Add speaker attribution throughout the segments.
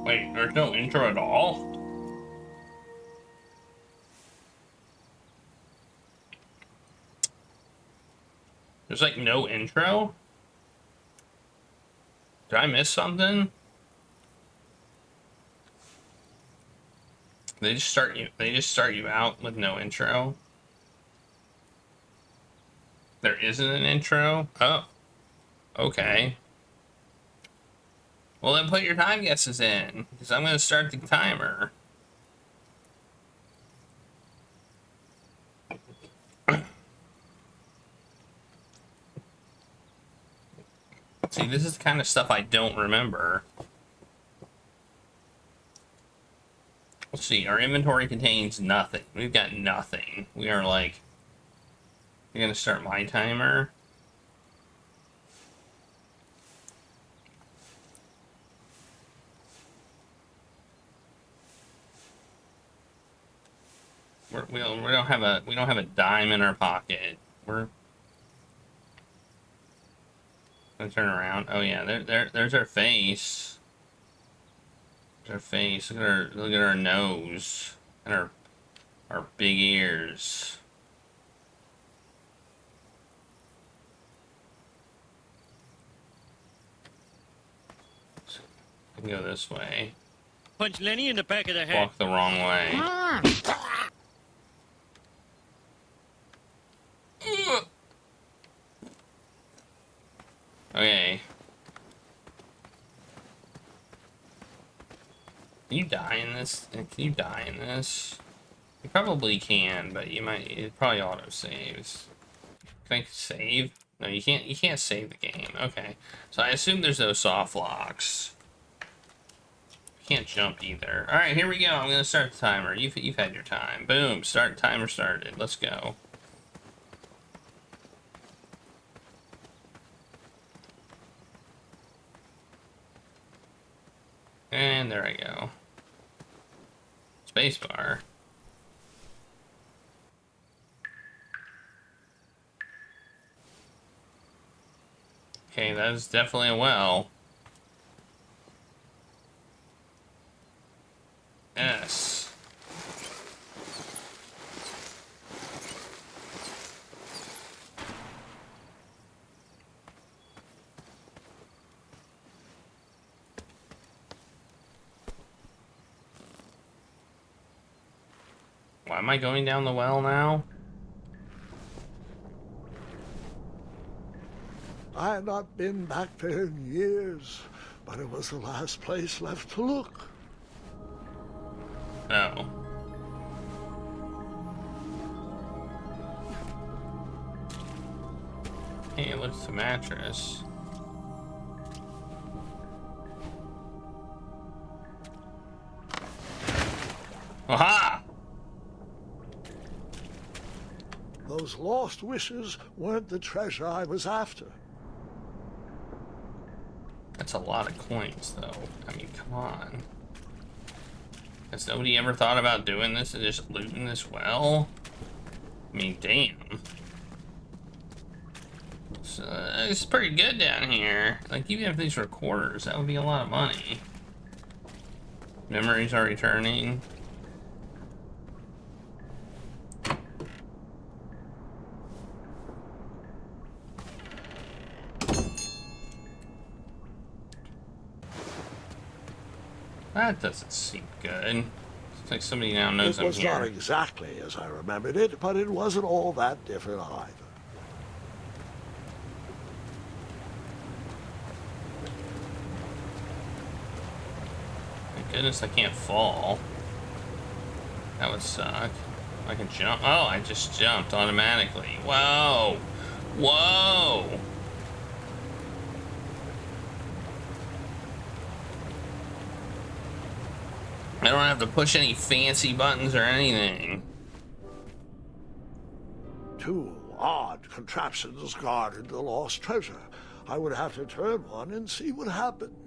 Speaker 1: Wait, there's no intro at all? There's like no intro? Did I miss something? They just start you out with no intro? There isn't an intro? Oh. Okay. Well then put your time guesses in, because I'm gonna start the timer. See, this is the kind of stuff I don't remember. Let's see, our inventory contains nothing. We've got nothing. We are like... You're gonna start my timer? We don't have a dime in our pocket. We're gonna turn around. Oh yeah, there's our face. There's our face. Look at our nose and our big ears. So I can go this way.
Speaker 2: Punch Lenny in the back of the head.
Speaker 1: Walk the wrong way. Okay. Can you die in this? Can you die in this? You probably can, but you might. It probably auto saves. Can I save? No, you can't. You can't save the game. Okay. So I assume there's no soft locks. You can't jump either. All right, here we go. I'm gonna start the timer. You've had your time. Boom. Start timer started. Let's go. And there I go. Spacebar. Okay, that is definitely a well. Yes. Why am I going down the well now?
Speaker 3: I had not been back there in years, but it was the last place left to look.
Speaker 1: Oh. Hey, it looks a mattress. Aha!
Speaker 3: Those lost wishes weren't the treasure I was after.
Speaker 1: That's a lot of coins, though. I mean, come on. Has nobody ever thought about doing this and just looting this well? I mean, damn. So, it's pretty good down here. Like, even if these were quarters, that would be a lot of money. Memories are returning. That doesn't seem good. It's like somebody now knows I'm here.
Speaker 3: It was not exactly as I remembered it, but it wasn't all that different either.
Speaker 1: Thank goodness I can't fall. That would suck. I can jump. Oh, I just jumped automatically. Whoa! Whoa! I don't have to push any fancy buttons or anything.
Speaker 3: Two odd contraptions guarded the lost treasure. I would have to turn one and see what happened.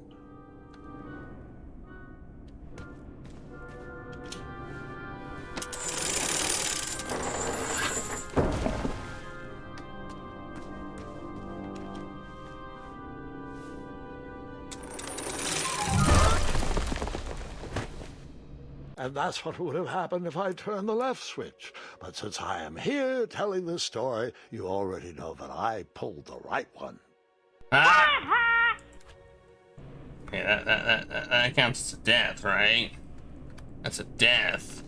Speaker 3: and that's what would have happened if I turned the left switch. But since I am here telling this story, you already know that I pulled the right one.
Speaker 1: Ah! Okay, that counts as a death, right? That's a death.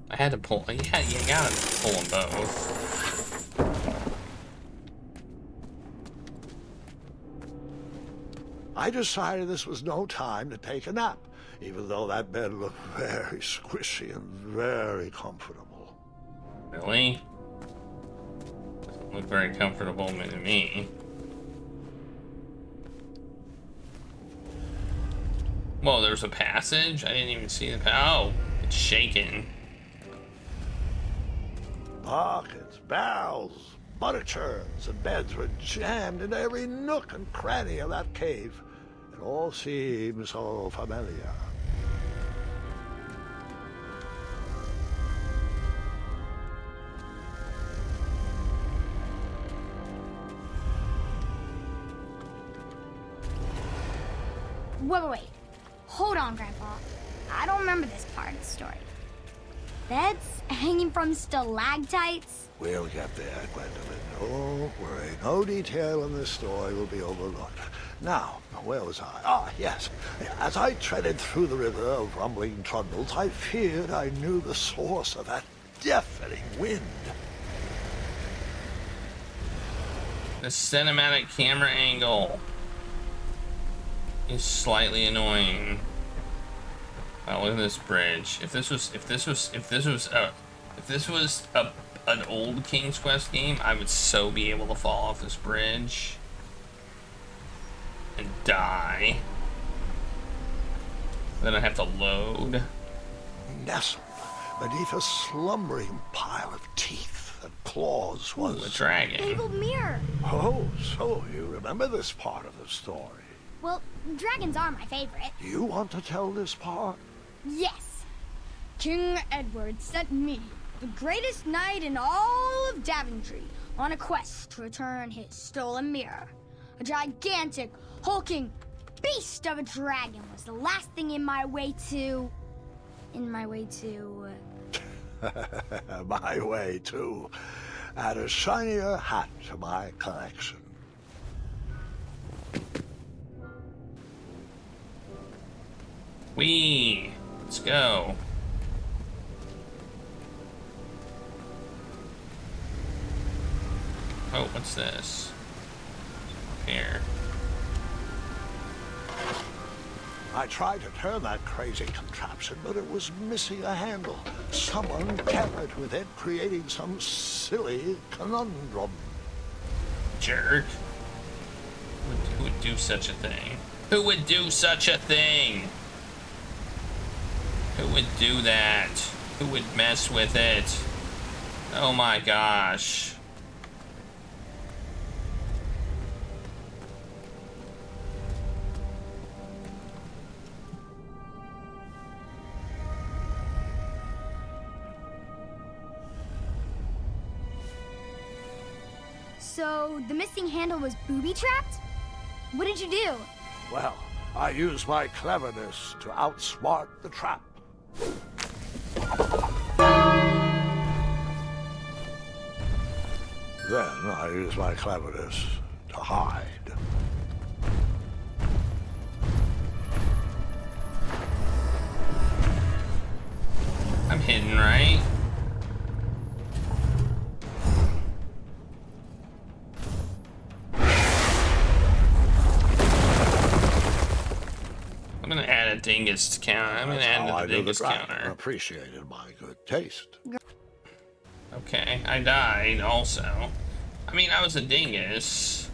Speaker 1: I had to pull. Yeah, you gotta pull them both.
Speaker 3: I decided this was no time to take a nap, even though that bed looked very squishy and very comfortable.
Speaker 1: Really? Doesn't look very comfortable to me. Whoa, there's a passage? I didn't even see the oh, it's shaking.
Speaker 3: Buckets, barrels, butter churns, and beds were jammed into every nook and cranny of that cave. It all seems so familiar.
Speaker 4: Wait. Hold on, Grandpa. I don't remember this part of the story. Beds hanging from stalactites?
Speaker 3: We'll get there, Gwendolyn. Don't worry. No detail in this story will be overlooked. Now, where was I? Ah, yes. As I treaded through the river of rumbling trundles, I feared I knew the source of that deafening wind.
Speaker 1: The cinematic camera angle is slightly annoying. Wow, look at this bridge. If this was an old King's Quest game, I would so be able to fall off this bridge and die. Then I have to load.
Speaker 3: Nestled beneath a slumbering pile of teeth and claws was
Speaker 1: a dragon.
Speaker 4: Fabled mirror.
Speaker 3: Oh, so you remember this part of the story?
Speaker 4: Well, dragons are my favorite.
Speaker 3: Do you want to tell this part?
Speaker 4: Yes. King Edward sent me, the greatest knight in all of Daventry, on a quest to return his stolen mirror. A gigantic, hulking beast of a dragon was the last thing in my way to... My way to add a shinier hat to my collection.
Speaker 1: Whee! Let's go. Oh, what's this? Here.
Speaker 3: I tried to turn that crazy contraption, but it was missing a handle. Someone tampered with it, creating some silly conundrum.
Speaker 1: Jerk. Who would do such a thing? Who would do such a thing? Who would do that? Who would mess with it? Oh my gosh.
Speaker 4: So, the missing handle was booby-trapped? What did you do?
Speaker 3: Well, I used my cleverness to outsmart the trap. Then I used my cleverness to hide.
Speaker 1: I'm hidden, right? I'm gonna add a dingus counter. I'm gonna add a dingus counter.
Speaker 3: Appreciated my good taste.
Speaker 1: Okay, I died also. I mean, I was a dingus.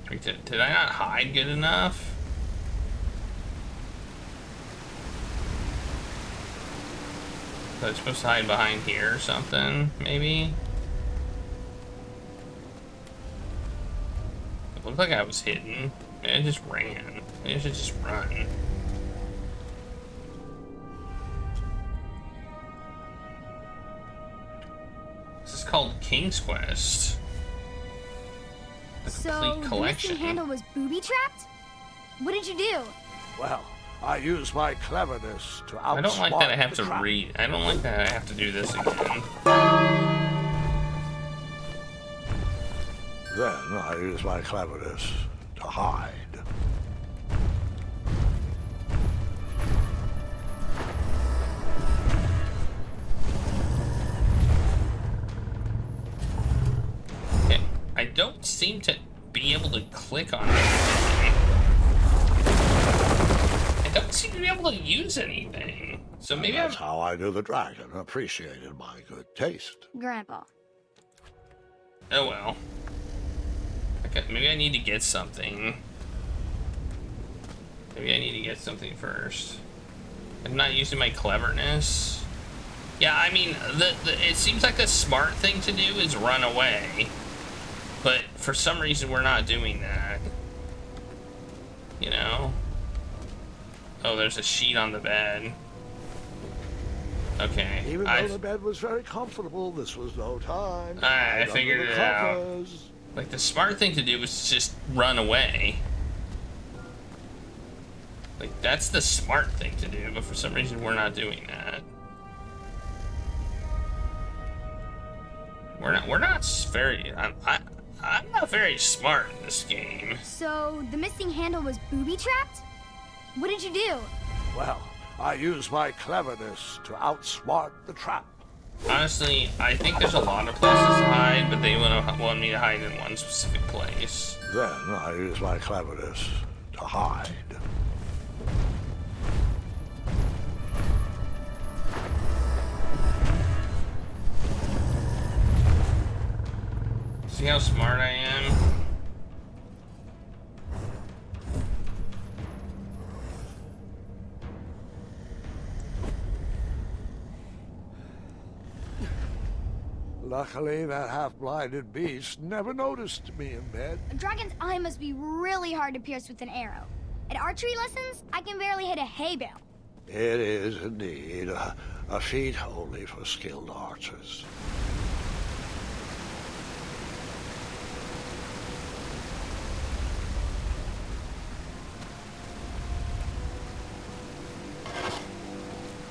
Speaker 1: Wait, did I not hide good enough? Was I supposed to hide behind here or something, maybe? It looked like I was hidden. Maybe I just ran. Maybe I should just run. This is called King's Quest. The
Speaker 4: So,
Speaker 1: complete
Speaker 4: the
Speaker 1: collection.
Speaker 4: missing handle was booby-trapped? What did you do?
Speaker 3: Well, I use my cleverness to outsmart
Speaker 1: I don't like that I have
Speaker 3: the
Speaker 1: to
Speaker 3: trap.
Speaker 1: read. I don't like that I have to do this again.
Speaker 3: Then I use my cleverness to hide.
Speaker 1: Okay. I don't seem to be able to click on anything. I don't seem to be able to use anything. So maybe
Speaker 3: That's how I knew the dragon appreciated my good taste.
Speaker 4: Grandpa.
Speaker 1: Oh well. Okay, maybe I need to get something. Maybe I need to get something first. I'm not using my cleverness. Yeah, I mean, it seems like the smart thing to do is run away. But for some reason, we're not doing that. You know? Oh, there's a sheet on the bed. Okay.
Speaker 3: Even though the bed was very comfortable, this was no time.
Speaker 1: I
Speaker 3: Hide
Speaker 1: figured
Speaker 3: under
Speaker 1: it
Speaker 3: the
Speaker 1: out.
Speaker 3: covers.
Speaker 1: Like, the smart thing to do was just run away. Like, that's the smart thing to do, but for some reason, we're not doing that. We're not very... I'm not very smart in this game.
Speaker 4: So the missing handle was booby-trapped? What did you do?
Speaker 3: Well, I used my cleverness to outsmart the trap.
Speaker 1: Honestly, I think there's a lot of places to hide, but they want me to hide in one specific place.
Speaker 3: Then I used my cleverness to hide.
Speaker 1: See how smart I am?
Speaker 3: Luckily, that half-blinded beast never noticed me in bed.
Speaker 4: A dragon's eye must be really hard to pierce with an arrow. At archery lessons, I can barely hit a hay bale.
Speaker 3: It is indeed a feat only for skilled archers.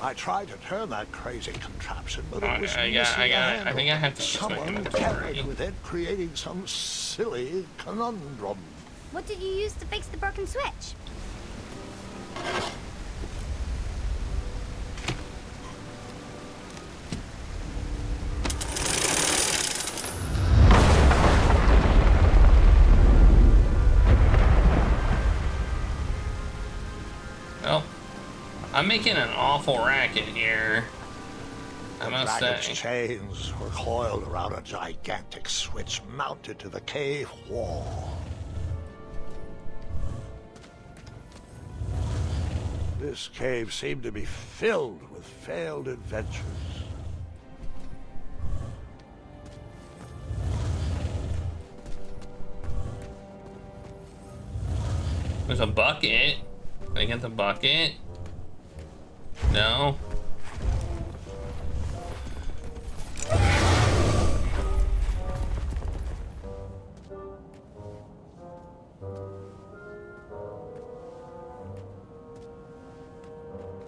Speaker 3: I tried to turn that crazy contraption, but it was missing a handle.
Speaker 1: I think I have to use my
Speaker 3: Someone
Speaker 1: inventory.
Speaker 3: tampered with it, creating some silly conundrum.
Speaker 4: What did you use to fix the broken switch?
Speaker 1: Well, I'm making an awful racket here. I must
Speaker 3: Dragon's
Speaker 1: say.
Speaker 3: chains were coiled around a gigantic switch mounted to the cave wall. This cave seemed to be filled with failed adventures.
Speaker 1: There's a bucket. Can I get the bucket? No.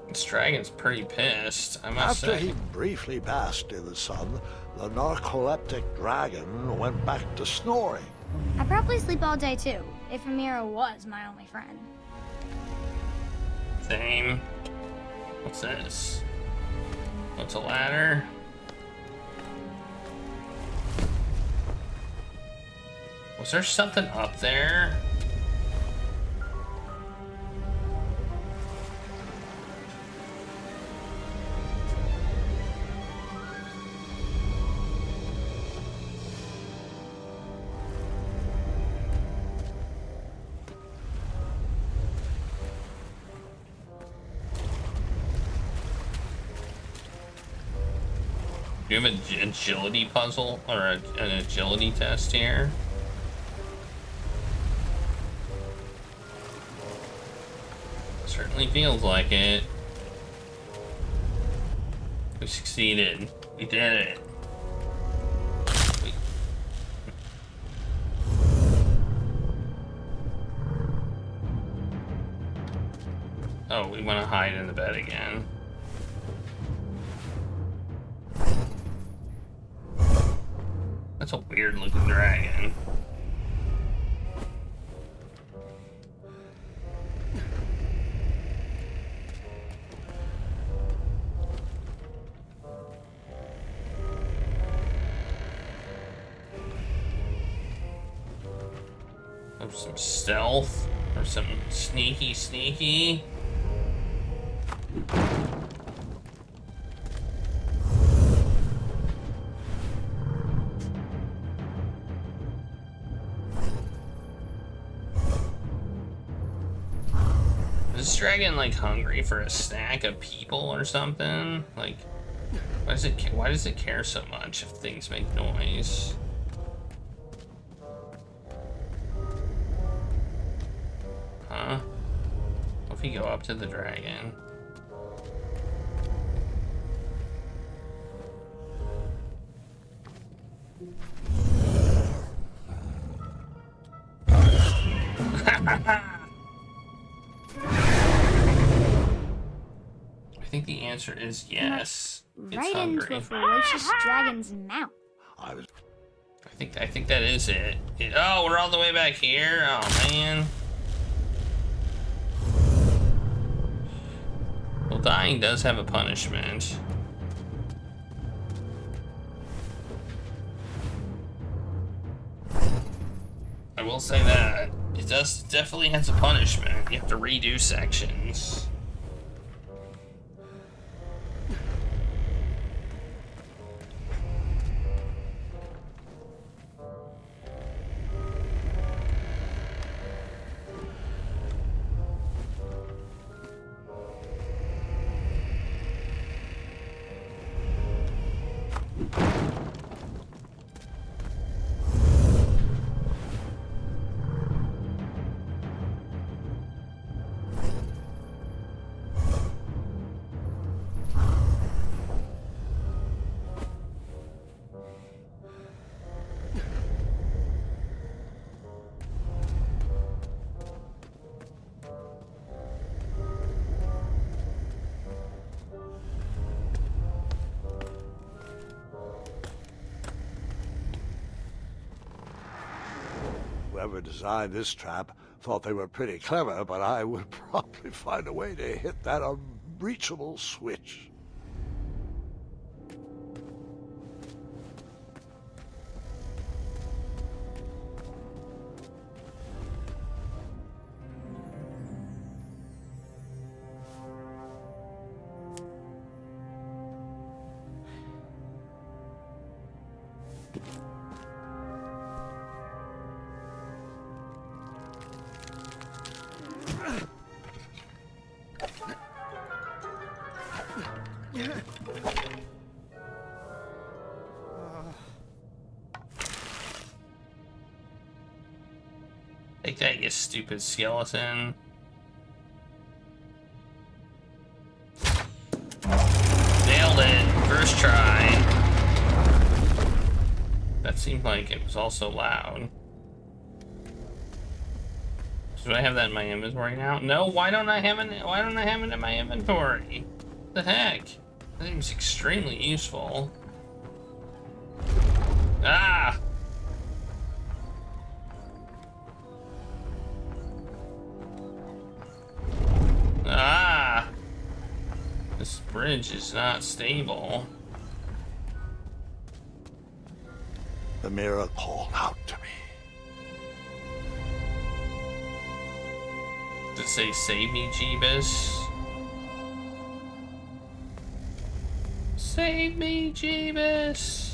Speaker 1: This dragon's pretty pissed, I must
Speaker 3: After
Speaker 1: say.
Speaker 3: he briefly basked in the sun, the narcoleptic dragon went back to snoring.
Speaker 4: I probably sleep all day too, if Amira was my only friend.
Speaker 1: Same. What's this? What's a ladder? Was there something up there? Do you have an agility puzzle or an agility test here? Certainly feels like it. We succeeded. We did it. Wait. Oh. we want to hide in the bed again. That's a weird looking dragon. There's some stealth or some sneaky. Is this dragon like hungry for a snack of people or something? Like, why does it care so much if things make noise? Huh? What if we go up to the dragon? I think the answer is yes. It's
Speaker 4: Right into
Speaker 1: hungry.
Speaker 4: a ferocious dragon's mouth.
Speaker 3: I was
Speaker 1: I think that is it. Oh, we're all the way back here? Oh, man. Well, dying does have a punishment. I will say that. It definitely has a punishment. You have to redo sections.
Speaker 3: Whoever designed this trap thought they were pretty clever, but I would probably find a way to hit that unreachable switch.
Speaker 1: Take that, you stupid skeleton. Nailed it. First try. That seemed like it was also loud. Should I have that in my inventory now? No, why don't I have it in my inventory? What the heck? That seems extremely useful. Ah! Ah! This bridge is not stable.
Speaker 3: The mirror called out to me.
Speaker 1: Does it say save me, Jeebus? Save me, Jeebus!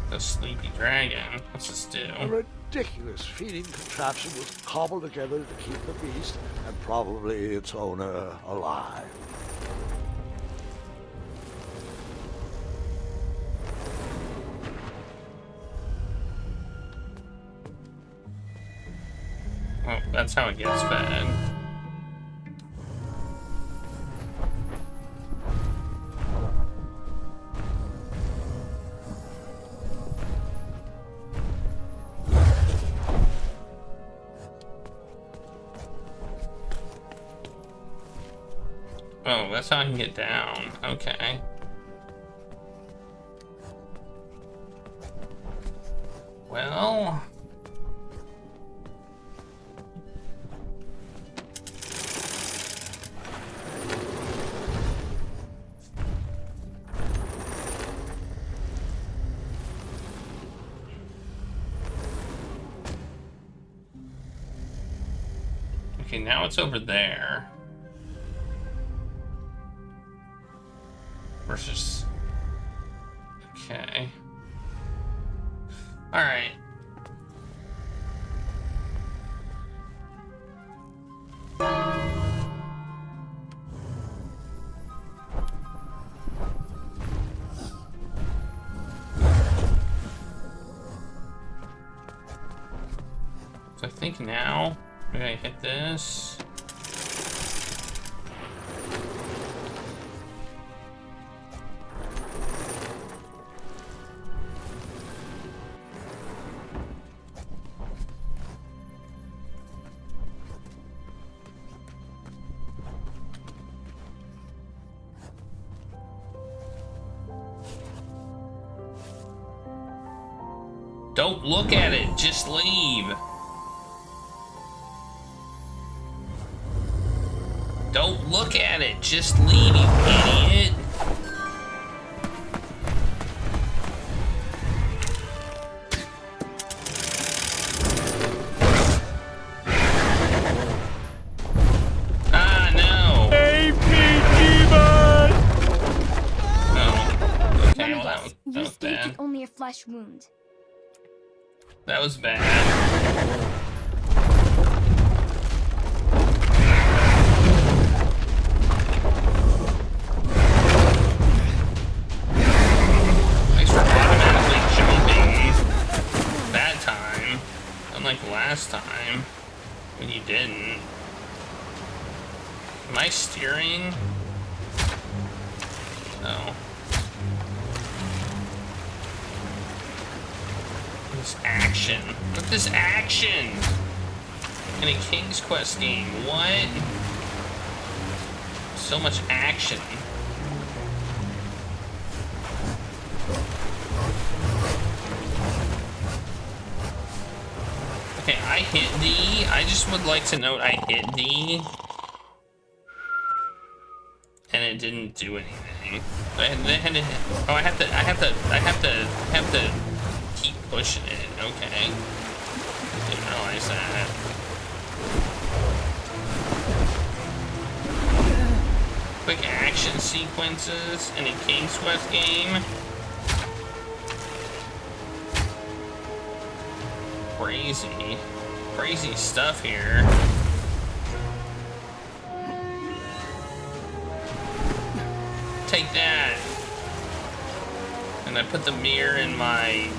Speaker 1: The sleepy dragon. What's this do?
Speaker 3: ridiculous feeding contraption was cobbled together to keep the beast and probably its owner alive.
Speaker 1: Oh, that's how it gets fed. Oh, that's how I can get down. Okay. Well... Okay, now it's over there. Versus... Okay. Alright. So I think now, maybe I hit this. Don't look at it, just leave. Don't look at it, just leave, you idiot. Ah, no. Oh. Okay, well, that
Speaker 4: You
Speaker 1: was
Speaker 4: think
Speaker 1: bad.
Speaker 4: it's only a flesh wound.
Speaker 1: That was bad. Thanks for automatically jumping that time, unlike last time when you didn't. Am I steering? No. This action. Look at this action! In a King's Quest game. What? So much action. Okay, I hit D. I just would like to note I hit D. And it didn't do anything. I have to keep pushing it. Okay. Didn't realize that. Quick action sequences in a King's Quest game. Crazy stuff here. Take that. And I put the mirror in my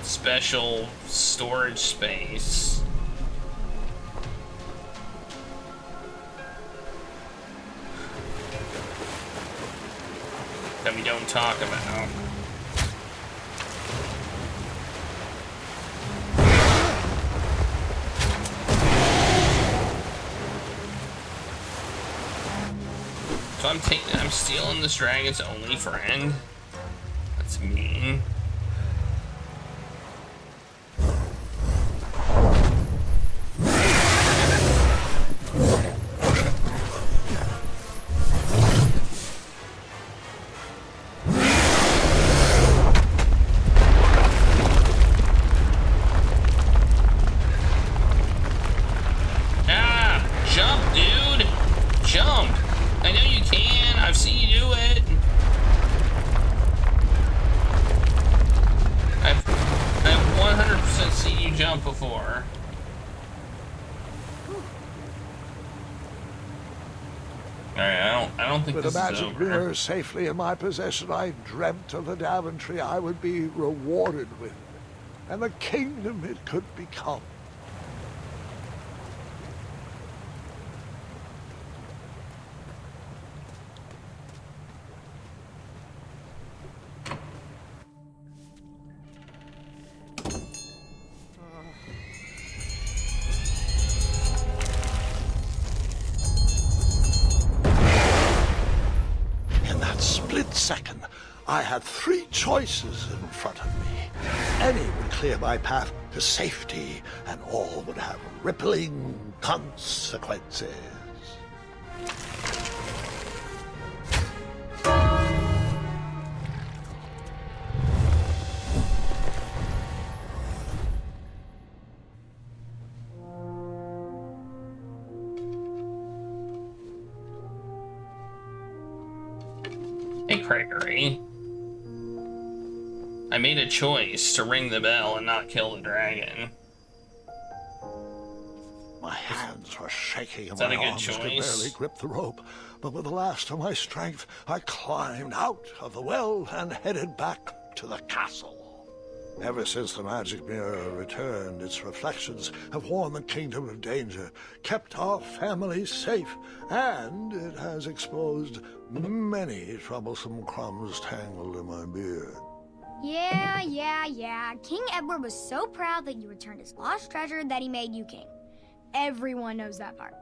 Speaker 1: special storage space. That we don't talk about. So I'm stealing this dragon's only friend. That's mean. Alright, I don't think
Speaker 3: With
Speaker 1: this
Speaker 3: a
Speaker 1: is
Speaker 3: magic
Speaker 1: over.
Speaker 3: mirror safely in my possession, I dreamt of the Daventry I would be rewarded with, and the kingdom it could become. In that split second, I had three choices in front of me. Any would clear my path to safety, and all would have rippling consequences.
Speaker 1: Hey, Gregory. I made a choice to ring the bell and not kill the dragon.
Speaker 3: My hands were shaking and
Speaker 1: that
Speaker 3: my
Speaker 1: a good
Speaker 3: arms could
Speaker 1: choice?
Speaker 3: barely grip the rope. But with the last of my strength, I climbed out of the well and headed back to the castle. Ever since the magic mirror returned, its reflections have warned the kingdom of danger, kept our family safe, and it has exposed many troublesome crumbs tangled in my beard.
Speaker 4: Yeah. King Edward was so proud that you returned his lost treasure that he made you king. Everyone knows that part.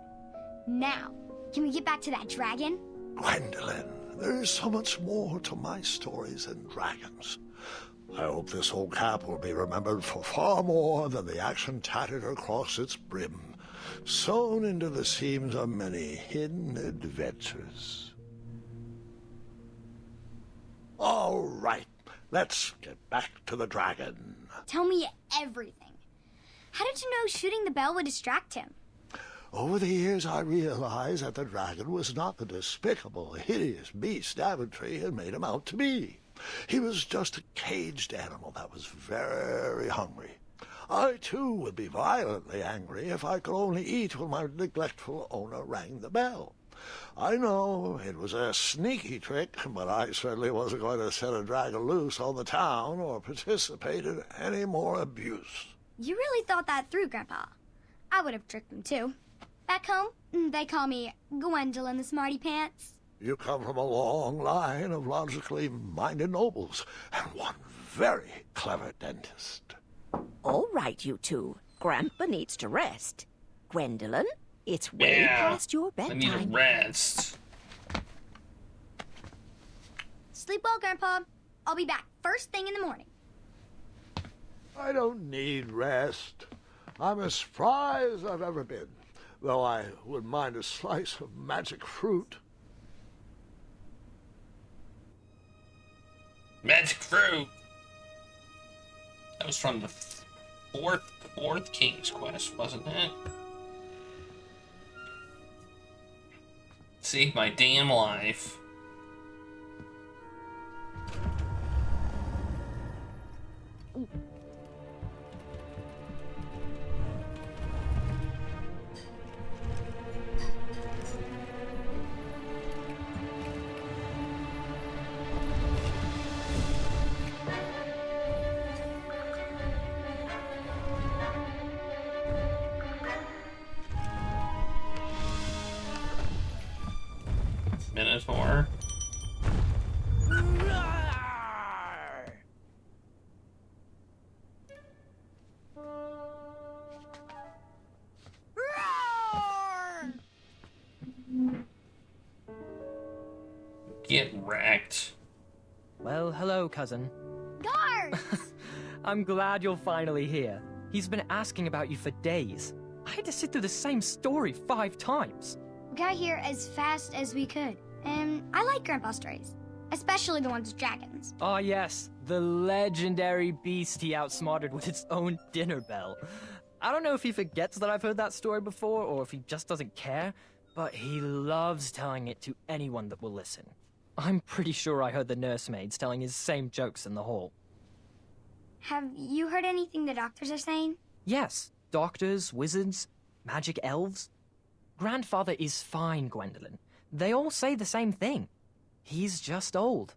Speaker 4: Now, can we get back to that dragon?
Speaker 3: Gwendolyn, there is so much more to my stories than dragons. I hope this old cap will be remembered for far more than the action tattered across its brim, sewn into the seams of many hidden adventures. All right, let's get back to the dragon.
Speaker 4: Tell me everything. How did you know shooting the bell would distract him?
Speaker 3: Over the years, I realized that the dragon was not the despicable, hideous beast Daventry had made him out to be. He was just a caged animal that was very hungry. I, too, would be violently angry if I could only eat when my neglectful owner rang the bell. I know it was a sneaky trick, but I certainly wasn't going to set a dragon loose on the town or participate in any more abuse.
Speaker 4: You really thought that through, Grandpa. I would have tricked him, too. Back home, they call me Gwendolyn the Smarty Pants.
Speaker 3: You come from a long line of logically minded nobles, and one very clever dentist.
Speaker 5: All right, you two. Grandpa needs to rest. Gwendolyn, it's way
Speaker 1: Yeah,
Speaker 5: past your
Speaker 1: I need a
Speaker 5: bedtime.
Speaker 1: rest.
Speaker 4: Sleep well, Grandpa. I'll be back first thing in the morning.
Speaker 3: I don't need rest. I'm as spry as I've ever been, though I wouldn't mind a slice of magic fruit.
Speaker 1: Magic fruit. That was from the fourth King's Quest, wasn't it? Saved my damn life. Minotaur. Get wrecked.
Speaker 6: Well, hello, cousin.
Speaker 4: Guards!
Speaker 6: I'm glad you're finally here. He's been asking about you for days. I had to sit through the same story 5 times.
Speaker 4: We got here as fast as we could, and I like Grandpa's stories, especially the ones with dragons.
Speaker 6: Ah, yes, the legendary beast he outsmarted with its own dinner bell. I don't know if he forgets that I've heard that story before, or if he just doesn't care, but he loves telling it to anyone that will listen. I'm pretty sure I heard the nursemaids telling his same jokes in the hall.
Speaker 4: Have you heard anything the doctors are saying?
Speaker 6: Yes, doctors, wizards, magic elves. Grandfather is fine, Gwendolyn. They all say the same thing. He's just old.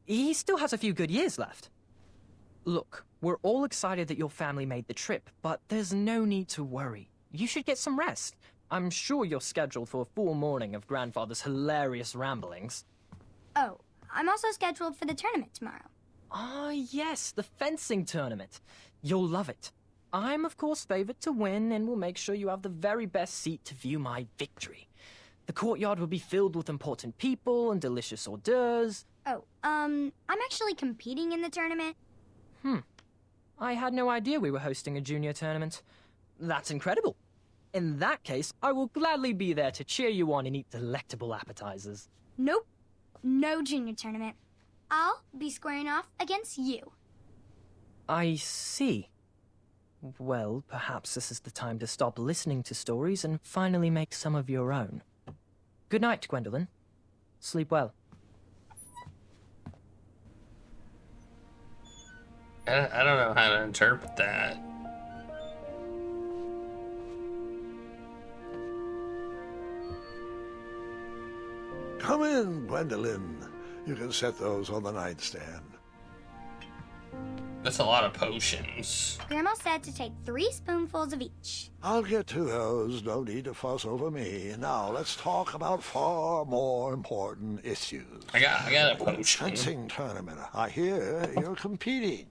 Speaker 6: He still has a few good years left. Look, we're all excited that your family made the trip, but there's no need to worry. You should get some rest. I'm sure you're scheduled for a full morning of Grandfather's hilarious ramblings.
Speaker 4: Oh, I'm also scheduled for the tournament tomorrow.
Speaker 6: Ah, yes, the fencing tournament. You'll love it. I'm, of course, favored to win, and will make sure you have the very best seat to view my victory. The courtyard will be filled with important people and delicious hors d'oeuvres.
Speaker 4: Oh, I'm actually competing in the tournament.
Speaker 6: I had no idea we were hosting a junior tournament. That's incredible. In that case, I will gladly be there to cheer you on and eat delectable appetizers.
Speaker 4: Nope, no junior tournament. I'll be squaring off against you.
Speaker 6: I see. Well, perhaps this is the time to stop listening to stories and finally make some of your own. Good night, Gwendolyn. Sleep well.
Speaker 1: I don't know how to interpret that.
Speaker 3: Come in, Gwendolyn. You can set those on the nightstand.
Speaker 1: That's a lot of potions.
Speaker 4: Grandma said to take 3 spoonfuls of each.
Speaker 3: I'll get to those. No need to fuss over me. Now, let's talk about far more important issues.
Speaker 1: I got a potion.
Speaker 3: Fencing tournament. I hear you're competing.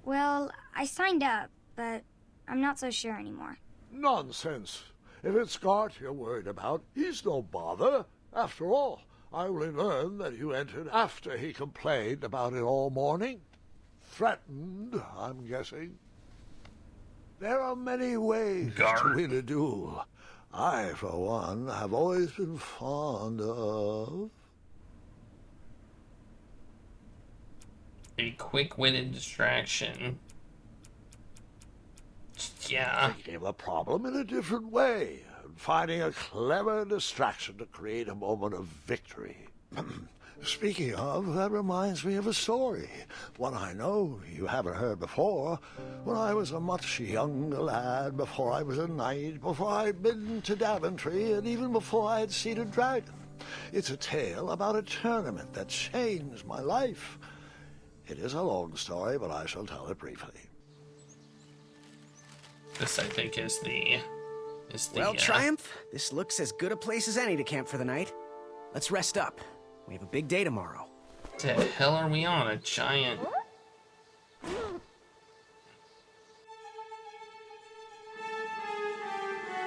Speaker 4: Well, I signed up, but I'm not so sure anymore.
Speaker 3: Nonsense. If it's Scott you're worried about, he's no bother. After all, I only learned that you entered after he complained about it all morning. Threatened, I'm guessing. There are many ways to win a duel. I, for one, have always been fond of...
Speaker 1: A quick-witted distraction. Yeah.
Speaker 3: Thinking of a problem in a different way, and finding a clever distraction to create a moment of victory. Speaking of, that reminds me of a story, one I know you haven't heard before. When I was a much younger lad, before I was a knight, before I'd been to Daventry, and even before I had seen a dragon. It's a tale about a tournament that changed my life. It is a long story, but I shall tell it briefly.
Speaker 1: This, I think, is the...
Speaker 7: Well, Triumph, this looks as good a place as any to camp for the night. Let's rest up. We have a big day tomorrow.
Speaker 1: What the hell are we on? A giant...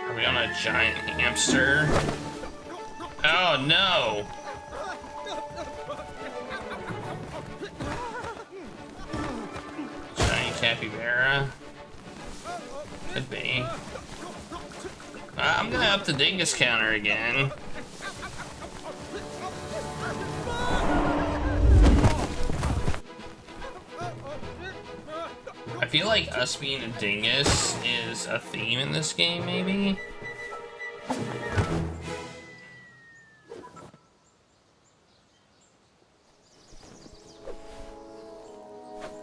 Speaker 1: Are we on a giant hamster? Oh, no! Giant capybara? Could be. I'm gonna up the dingus counter again. I feel like us being a dingus is a theme in this game, maybe?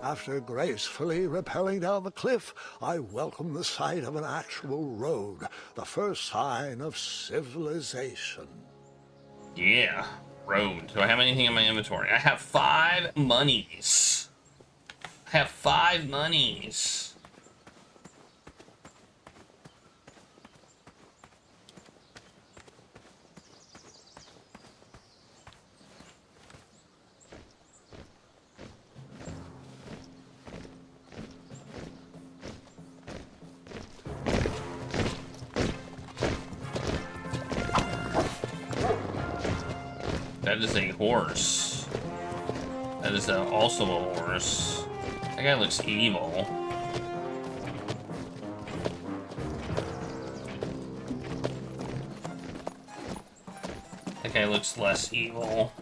Speaker 3: After gracefully rappelling down the cliff, I welcomed the sight of an actual road, the first sign of civilization.
Speaker 1: Yeah, road. Do I have anything in my inventory? I have 5 monies. I have 5 monies. That is a horse. That is also a horse. That guy looks evil. That guy looks less evil.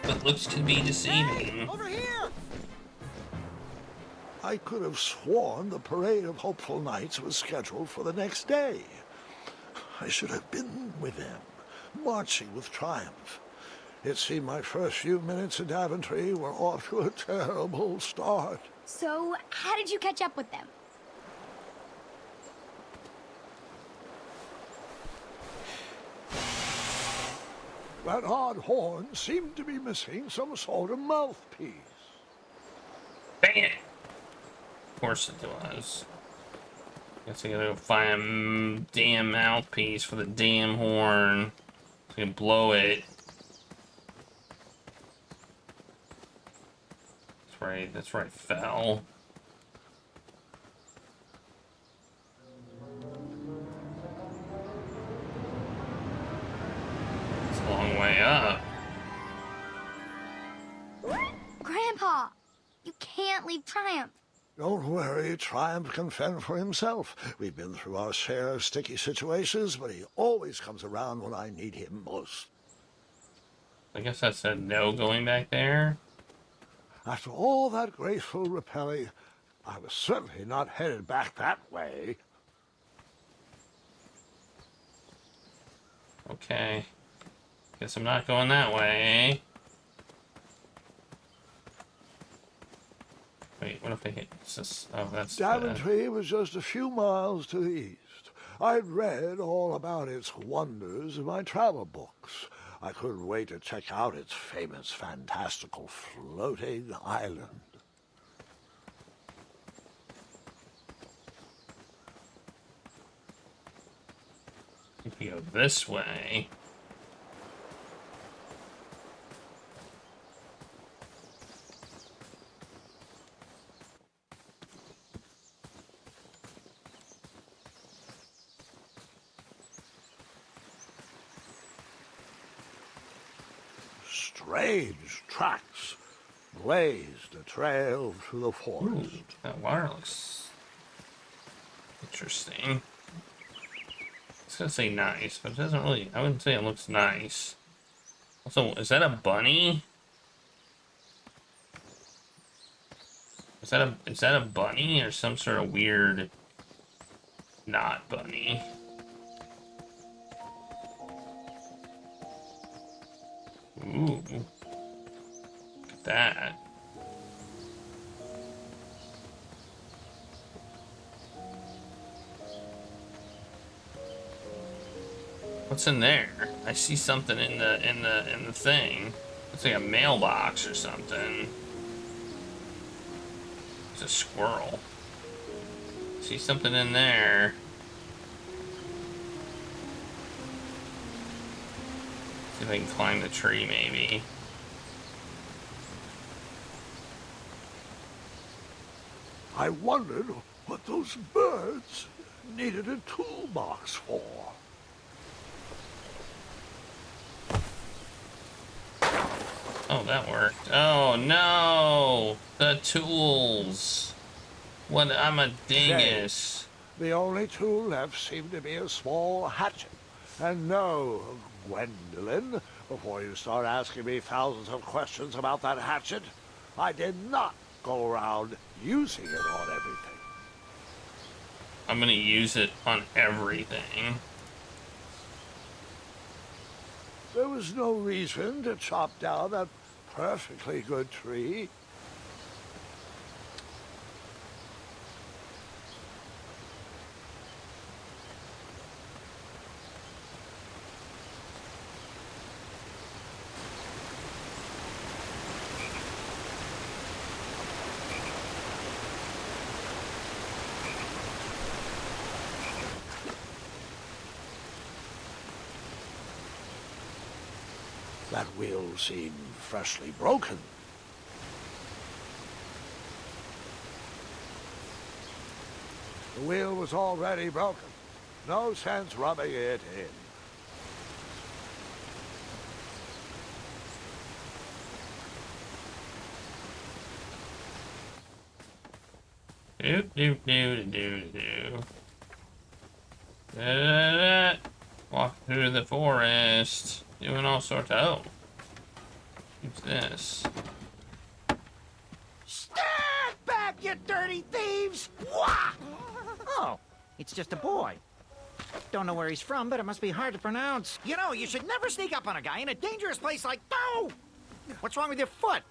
Speaker 1: But looks to be deceiving.
Speaker 7: Over here!
Speaker 3: I could have sworn the parade of hopeful knights was scheduled for the next day. I should have been with them, marching with triumph. It seemed my first few minutes in Daventry were off to a terrible start.
Speaker 4: So, how did you catch up with them?
Speaker 3: That odd horn seemed to be missing some sort of mouthpiece.
Speaker 1: Dang it! Of course it was. Guess I gotta go find a damn mouthpiece for the damn horn. So I can blow it. That's where I fell. It's a long way up.
Speaker 4: Grandpa, you can't leave Triumph.
Speaker 3: Don't worry, Triumph can fend for himself. We've been through our share of sticky situations, but he always comes around when I need him most.
Speaker 1: I guess that said no going back there.
Speaker 3: After all that graceful rappelling, I was certainly not headed back that way.
Speaker 1: Okay. Guess I'm not going that way, eh? Wait, what if I hit this? Oh, that's
Speaker 3: Daventry was just a few miles to the east. I'd read all about its wonders in my travel books. I couldn't wait to check out its famous, fantastical floating island.
Speaker 1: If you go this way.
Speaker 3: Strange tracks blazed a trail through the forest.
Speaker 1: Ooh, that water looks interesting. It's gonna say nice, but it doesn't really. I wouldn't say it looks nice. Also, is that a bunny? Is that a bunny or some sort of weird not bunny? Ooh. Look at that. What's in there? I see something in the thing. It's like a mailbox or something. It's a squirrel. See something in there. See if I can climb the tree, maybe.
Speaker 3: I wondered what those birds needed a toolbox for.
Speaker 1: Oh, that worked. Oh, no! The tools! What? I'm a dingus.
Speaker 3: The only tool left seemed to be a small hatchet. And no, Gwendolyn, before you start asking me thousands of questions about that hatchet, I did not go around using it on everything.
Speaker 1: I'm gonna use it on everything.
Speaker 3: There was no reason to chop down that perfectly good tree. That wheel seemed freshly broken. The wheel was already broken. No sense rubbing it in.
Speaker 1: Doop doop doop doop doop. Da-da-da-da. Walk through the forest, doing all sorts of. Oh, what's this?
Speaker 8: Stand back, you dirty thieves! Wah! Oh, it's just a boy. Don't know where he's from, but it must be hard to pronounce. You know, you should never sneak up on a guy in a dangerous place like... No! What's wrong with your foot?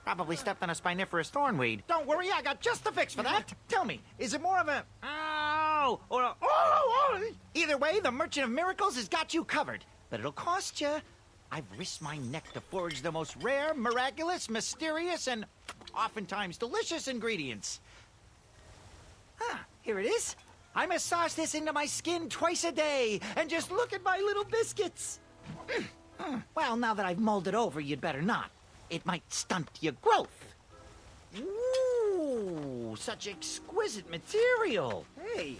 Speaker 8: Probably stepped on a spiniferous thornweed. Don't worry, I got just the fix for that. Tell me, is it more of a... Ow! Or a... Oh! Either way, the Merchant of Miracles has got you covered. But it'll cost you I've risked my neck to forage the most rare, miraculous, mysterious, and oftentimes delicious ingredients. Ah, here it is. I massage this into my skin twice a day, and just look at my little biscuits. Well, now that I've mulled it over, you'd better not. It might stunt your growth. Ooh, such exquisite material. Hey.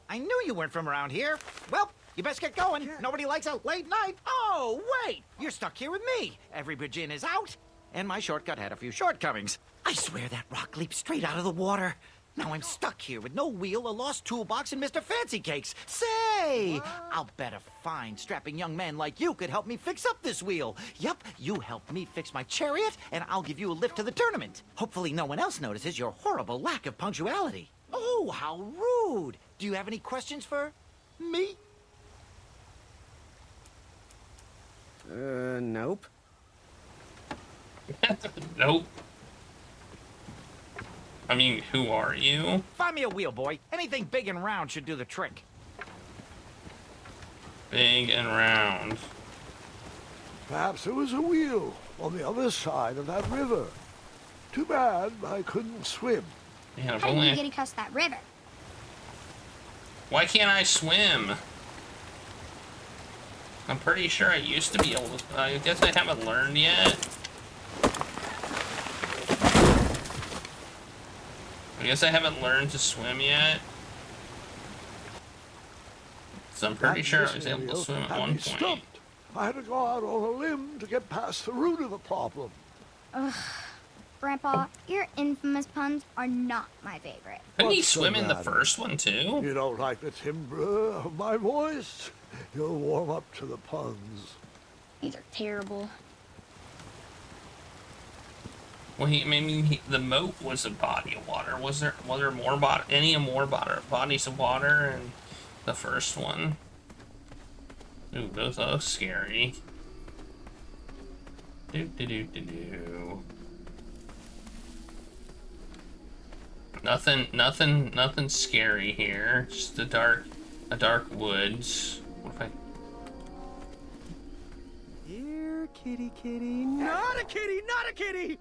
Speaker 8: I knew you weren't from around here. Well, you best get going. Nobody likes a late night. Oh, wait! You're stuck here with me. Every Virgin is out, and my shortcut had a few shortcomings. I swear that rock leaped straight out of the water. Now I'm stuck here with no wheel, a lost toolbox, and Mr. Fancy Cakes. Say, I'll bet a fine, strapping young man like you could help me fix up this wheel. Yep, you help me fix my chariot, and I'll give you a lift to the tournament. Hopefully no one else notices your horrible lack of punctuality. Oh, how rude. Do you have any questions for me?
Speaker 7: Nope.
Speaker 1: Nope. I mean, who are you?
Speaker 8: Find me a wheel, boy. Anything big and round should do the trick.
Speaker 1: Big and round.
Speaker 3: Perhaps there was a wheel on the other side of that river. Too bad I couldn't swim.
Speaker 1: Yeah, if
Speaker 4: How did you
Speaker 1: only...
Speaker 4: get across that river?
Speaker 1: Why can't I swim? I'm pretty sure I used to be able to... I guess I haven't learned yet. I guess I haven't learned to swim yet. So I'm pretty sure I was able to swim at one point.
Speaker 3: Stumped. I had to go out on a limb to get past the root of the problem.
Speaker 4: Ugh. Grandpa, your infamous puns are not my favorite.
Speaker 1: Couldn't he
Speaker 3: What's the
Speaker 1: swim in the
Speaker 3: matter?
Speaker 1: first one too?
Speaker 3: You don't like the timbre of my voice? You'll warm up to the puns.
Speaker 4: These are terrible.
Speaker 1: Well, the moat was a body of water. Was there more bodies of water in the first one? Ooh, those are scary. Do. Nothing scary here. Just a dark woods. What if I...
Speaker 7: Here, kitty, kitty. Not a kitty, not a kitty!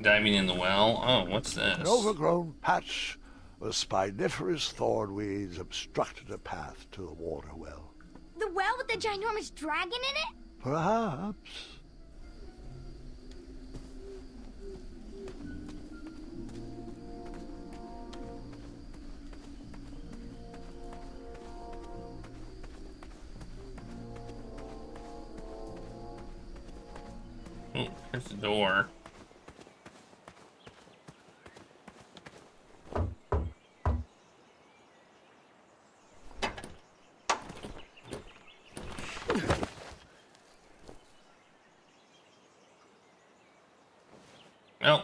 Speaker 1: Diving in the well? Oh, what's this?
Speaker 3: An overgrown patch of spiniferous thornweeds obstructed a path to the water well.
Speaker 4: The well with the ginormous dragon in it?
Speaker 3: Perhaps.
Speaker 1: Oh, here's the door. Oh.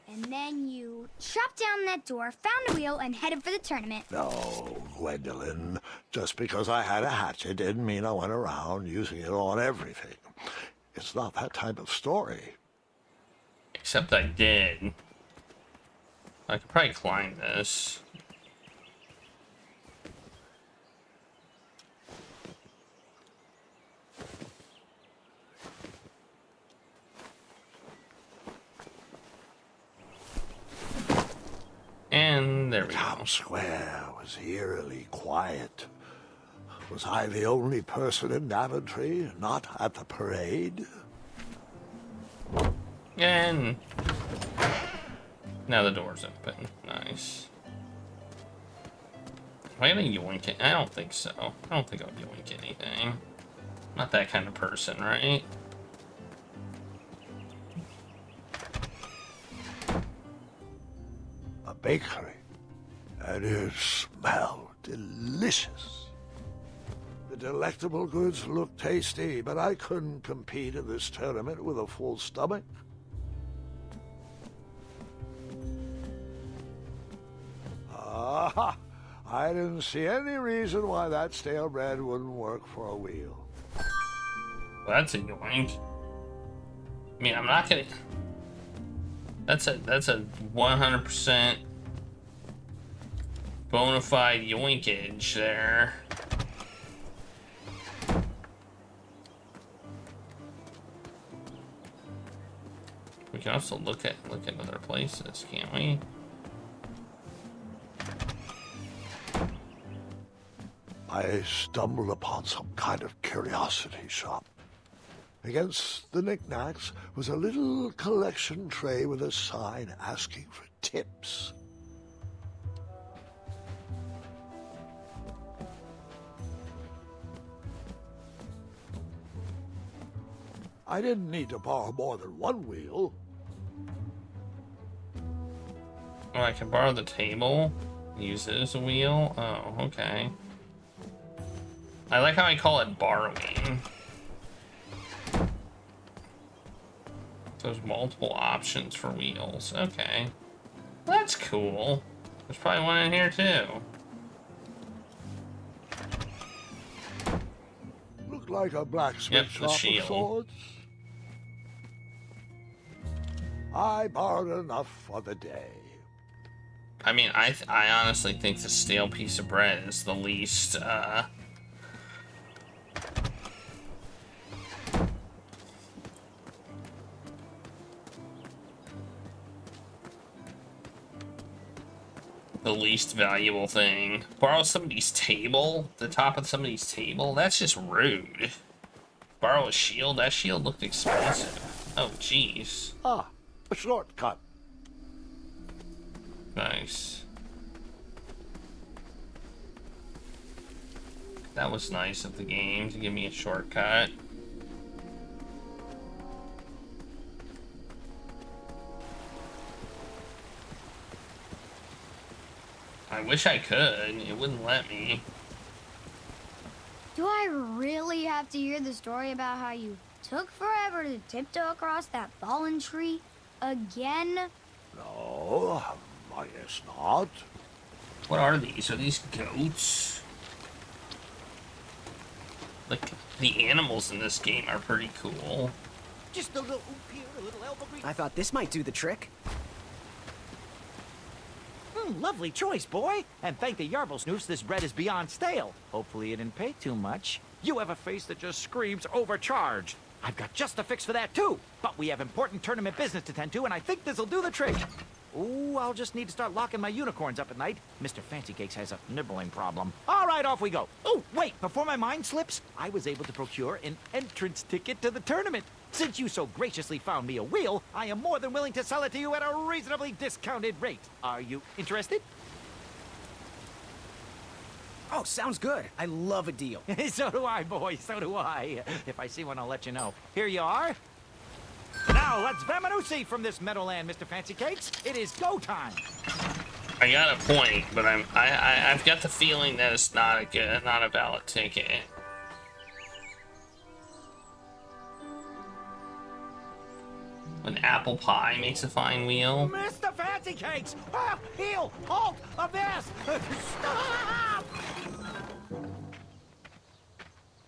Speaker 4: And then you chopped down that door, found a wheel, and headed for the tournament.
Speaker 3: No, Gwendolyn. Just because I had a hatchet didn't mean I went around using it on everything. It's not that type of story.
Speaker 1: Except I did. I could probably climb this. And there we go.
Speaker 3: Town Square was eerily quiet. Was I the only person in Daventry not at the parade?
Speaker 1: And now the door's open. Nice. Am I gonna yoink it? I don't think so. I don't think I'll yoink anything. Not that kind of person, right?
Speaker 3: A bakery. And it smelled delicious. The delectable goods looked tasty, but I couldn't compete in this tournament with a full stomach. Ah, I didn't see any reason why that stale bread wouldn't work for a wheel.
Speaker 1: Well, that's a yoink. I mean, I'm not gonna... That's a 100% bona fide yoinkage there. We can also look at other places, can't we?
Speaker 3: I stumbled upon some kind of curiosity shop. Against the knickknacks was a little collection tray with a sign asking for tips. I didn't need to borrow more than one wheel.
Speaker 1: Oh, I can borrow the table, use it as a wheel. Oh, okay. I like how I call it borrowing. There's multiple options for wheels. Okay. That's cool. There's probably one in here too.
Speaker 3: Looked like a blacksmith
Speaker 1: Yep, the
Speaker 3: shop of
Speaker 1: shield.
Speaker 3: sorts. I borrowed enough for the day.
Speaker 1: I mean, I honestly think the stale piece of bread is the least, the least valuable thing. Borrow somebody's table? The top of somebody's table? That's just rude. Borrow a shield? That shield looked expensive. Oh, jeez.
Speaker 3: Ah, a shortcut.
Speaker 1: Nice. That was nice of the game to give me a shortcut. I wish I could. It wouldn't let me.
Speaker 4: Do I really have to hear the story about how you took forever to tiptoe across that fallen tree again?
Speaker 3: No, I guess not.
Speaker 1: What are these? Are these goats? Like, the animals in this game are pretty cool.
Speaker 8: Just a little oop here, a little elbow grease.
Speaker 7: I thought this might do the trick.
Speaker 8: Lovely choice, boy. And thank the Yarblesnoofs, this bread is beyond stale. Hopefully you didn't pay too much. You have a face that just screams overcharged. I've got just a fix for that, too. But we have important tournament business to tend to, and I think this'll do the trick. Ooh, I'll just need to start locking my unicorns up at night. Mr. Fancy Cakes has a nibbling problem. All right, off we go. Oh, wait, before my mind slips, I was able to procure an entrance ticket to the tournament. Since you so graciously found me a wheel, I am more than willing to sell it to you at a reasonably discounted rate. Are you interested?
Speaker 7: Oh, sounds good. I love a deal.
Speaker 8: So do I, boy, so do I. If I see one, I'll let you know. Here you are. Now, let's Vamanusi from this meadowland, Mr. Fancy Cakes. It is go time.
Speaker 1: I got a point, but I've got the feeling that it's not a valid ticket. An apple pie makes a fine wheel.
Speaker 8: Mr. Fancy Cakes! Ah, heel! Halt! Abyss! Stop!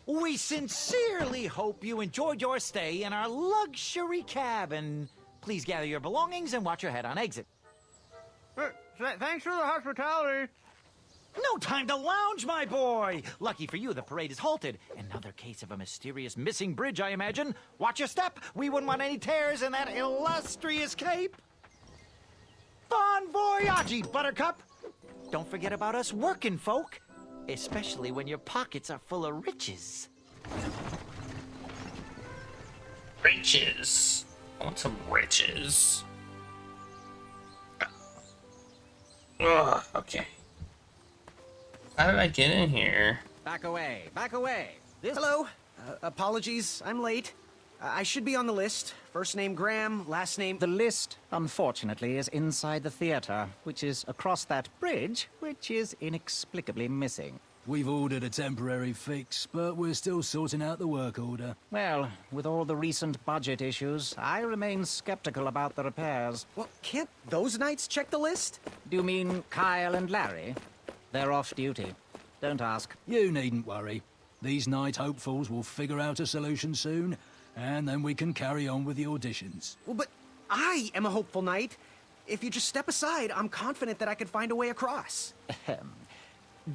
Speaker 8: We sincerely hope you enjoyed your stay in our luxury cabin. Please gather your belongings and watch your head on exit.
Speaker 6: Thanks for the hospitality.
Speaker 8: No time to lounge, my boy! Lucky for you, the parade is halted. Another case of a mysterious missing bridge, I imagine. Watch your step. We wouldn't want any tears in that illustrious cape. Bon voyage, Buttercup! Don't forget about us working folk, especially when your pockets are full of riches.
Speaker 1: Riches. I want some riches. Ugh, okay. How did I get in here?
Speaker 7: Back away, back away. Hello. Apologies, I'm late. I should be on the list. First name Graham, last name...
Speaker 9: The list, unfortunately, is inside the theater, which is across that bridge, which is inexplicably missing.
Speaker 10: We've ordered a temporary fix, but we're still sorting out the work order.
Speaker 9: Well, with all the recent budget issues, I remain skeptical about the repairs.
Speaker 7: Well, can't those knights check the list?
Speaker 9: Do you mean Kyle and Larry? They're off duty. Don't ask.
Speaker 10: You needn't worry. These night hopefuls will figure out a solution soon, and then we can carry on with the auditions.
Speaker 7: Well, but I am a hopeful knight. If you just step aside, I'm confident that I could find a way across.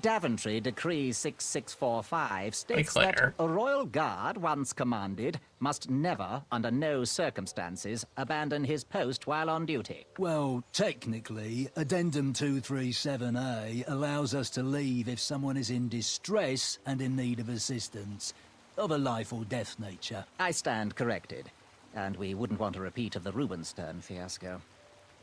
Speaker 9: Daventry Decree 6645 states that
Speaker 1: Claire.
Speaker 9: a royal guard, once commanded, must never, under no circumstances, abandon his post while on duty.
Speaker 10: Well, technically, Addendum 237A allows us to leave if someone is in distress and in need of assistance, of a life or death nature.
Speaker 9: I stand corrected, and we wouldn't want a repeat of the Rubenstern fiasco.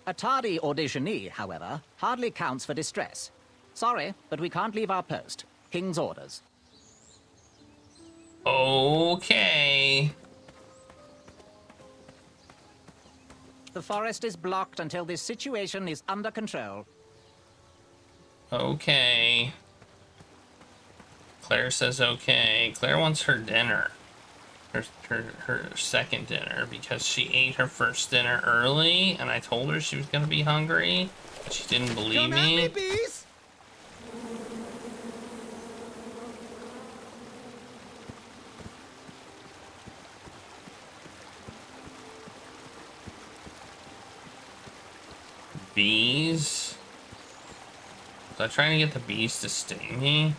Speaker 9: A tardy auditionee, however, hardly counts for distress. Sorry, but we can't leave our post. King's orders.
Speaker 1: Okay.
Speaker 9: The forest is blocked until this situation is under control.
Speaker 1: Okay. Claire says okay. Claire wants her dinner. Her second dinner, because she ate her first dinner early, and I told her she was gonna be hungry, but she didn't believe
Speaker 7: Come
Speaker 1: me.
Speaker 7: at me, bees!
Speaker 1: Bees? Was I trying to get the bees to sting me?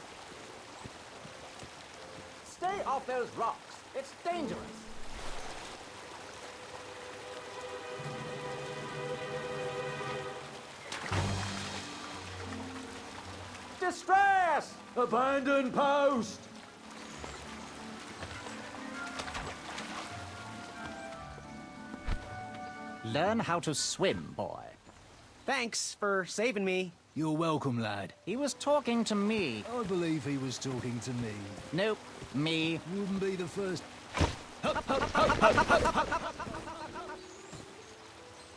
Speaker 9: Stay off those rocks. It's dangerous. Distress!
Speaker 10: Abandon post!
Speaker 9: Learn how to swim, boy.
Speaker 7: Thanks for saving me.
Speaker 10: You're welcome, lad.
Speaker 9: He was talking to me.
Speaker 10: I believe he was talking to me.
Speaker 9: Nope, me.
Speaker 10: You wouldn't be the first.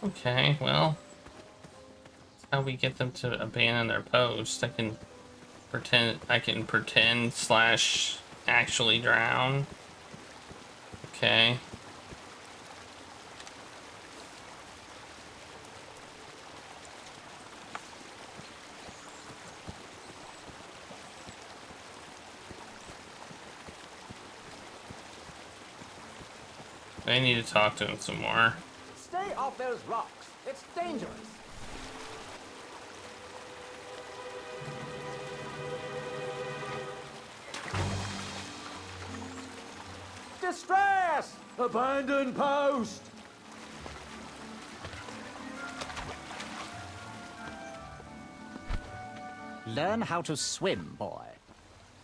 Speaker 1: Okay, well, that's how we get them to abandon their post. I can pretend slash actually drown. Okay. I need to talk to him some more.
Speaker 9: Stay off those rocks. It's dangerous. Distress!
Speaker 10: Abandon post!
Speaker 9: Learn how to swim, boy.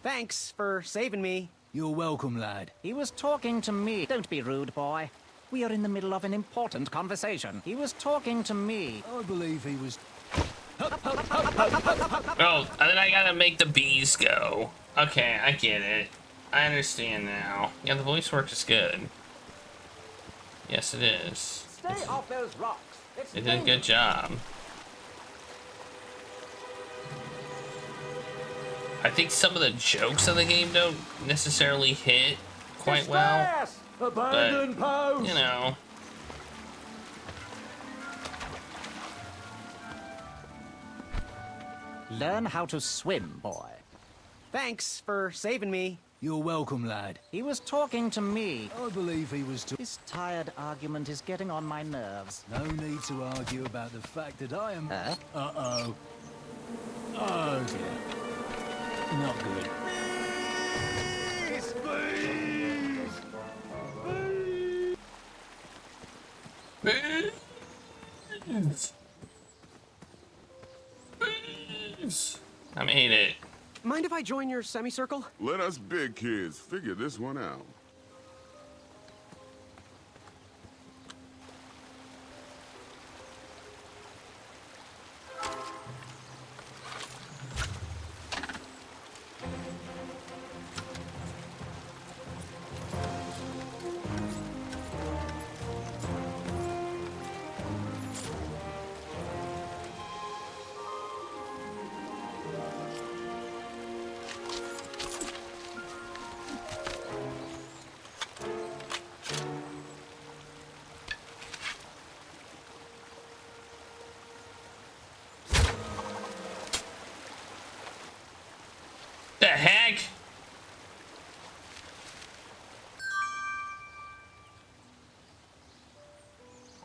Speaker 7: Thanks for saving me.
Speaker 10: You're welcome, lad.
Speaker 9: He was talking to me. Don't be rude, boy. We are in the middle of an important conversation. He was talking to me.
Speaker 10: I believe he was.
Speaker 1: Oh, and then I gotta make the bees go. Okay, I get it. I understand now. Yeah, the voice work is good. Yes, it is.
Speaker 9: Stay off those rocks. It's
Speaker 1: They did a good job. I think some of the jokes of the game don't necessarily hit quite well.
Speaker 10: Abandon post!
Speaker 1: You know.
Speaker 9: Learn how to swim, boy.
Speaker 7: Thanks for saving me.
Speaker 10: You're welcome, lad.
Speaker 9: He was talking to me.
Speaker 10: I believe he was.
Speaker 9: This tired argument is getting on my nerves.
Speaker 10: No need to argue about the fact that I am.
Speaker 9: Huh?
Speaker 10: Uh-oh. Oh dear. Not good.
Speaker 1: Bees! Bees! I made it.
Speaker 7: Mind if I join your semicircle?
Speaker 11: Let us big kids figure this one out.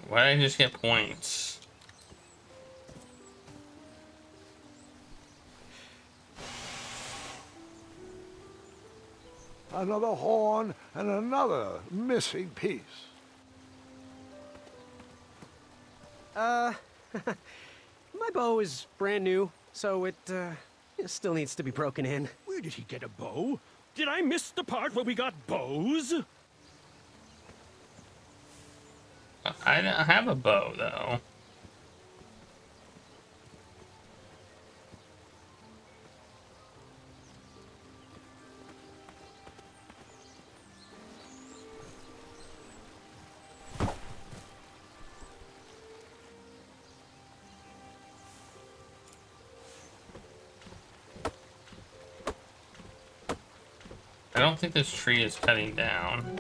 Speaker 1: Why did I just get points?
Speaker 3: Another horn and another missing piece.
Speaker 7: My bow is brand new, so it still needs to be broken in.
Speaker 2: Where did he get a bow? Did I miss the part where we got bows?
Speaker 1: I don't have a bow, though. I don't think this tree is cutting down.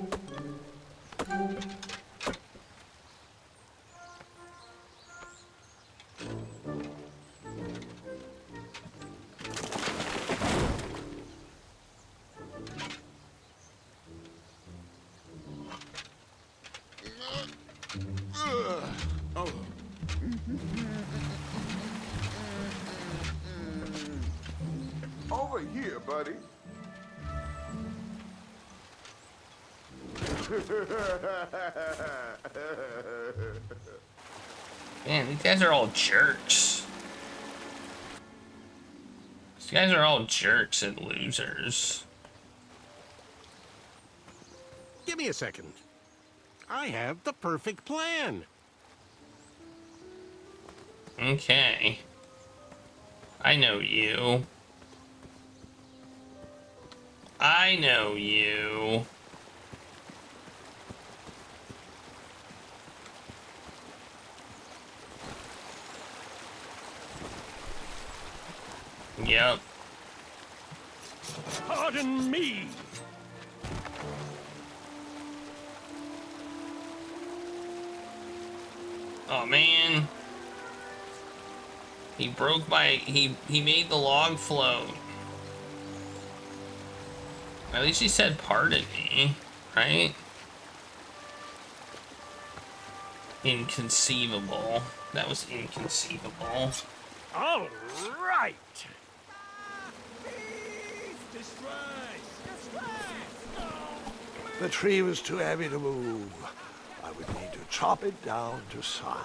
Speaker 11: Over here, buddy.
Speaker 1: Man, these guys are all jerks. These guys are all jerks and losers.
Speaker 2: Give me a second. I have the perfect plan.
Speaker 1: Okay. I know you. I know you. Yep.
Speaker 2: Pardon me.
Speaker 1: Oh man. He broke my he made the log float. At least he said pardon me, right? Inconceivable. That was inconceivable.
Speaker 2: All right.
Speaker 3: The tree was too heavy to move. I would need to chop it down to size.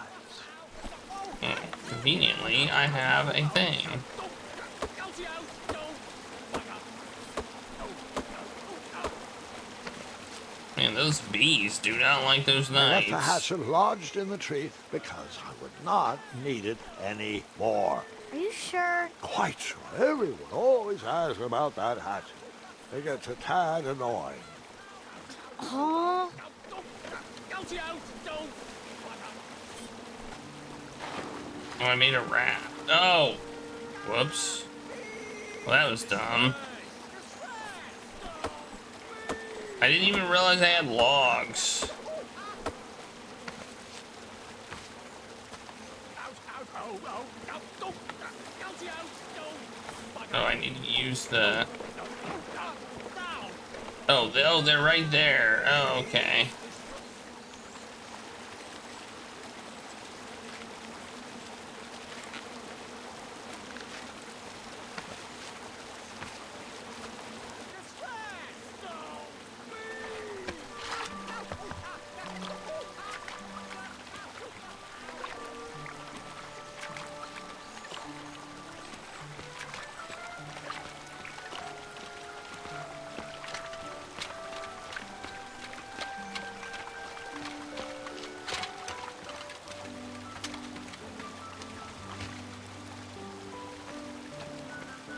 Speaker 1: Conveniently, I have a thing. Man, those bees do not like those
Speaker 3: I left
Speaker 1: knives.
Speaker 3: the hatchet lodged in the tree because I would not need it anymore.
Speaker 4: Are you sure?
Speaker 3: Quite sure. Everyone always asks about that hatchet. It gets a tad annoying.
Speaker 4: Oh.
Speaker 1: Oh, I made a rat. Oh! Whoops. Well, that was dumb. I didn't even realize I had logs. Oh, I need to use the... Oh, they're right there. Oh, okay.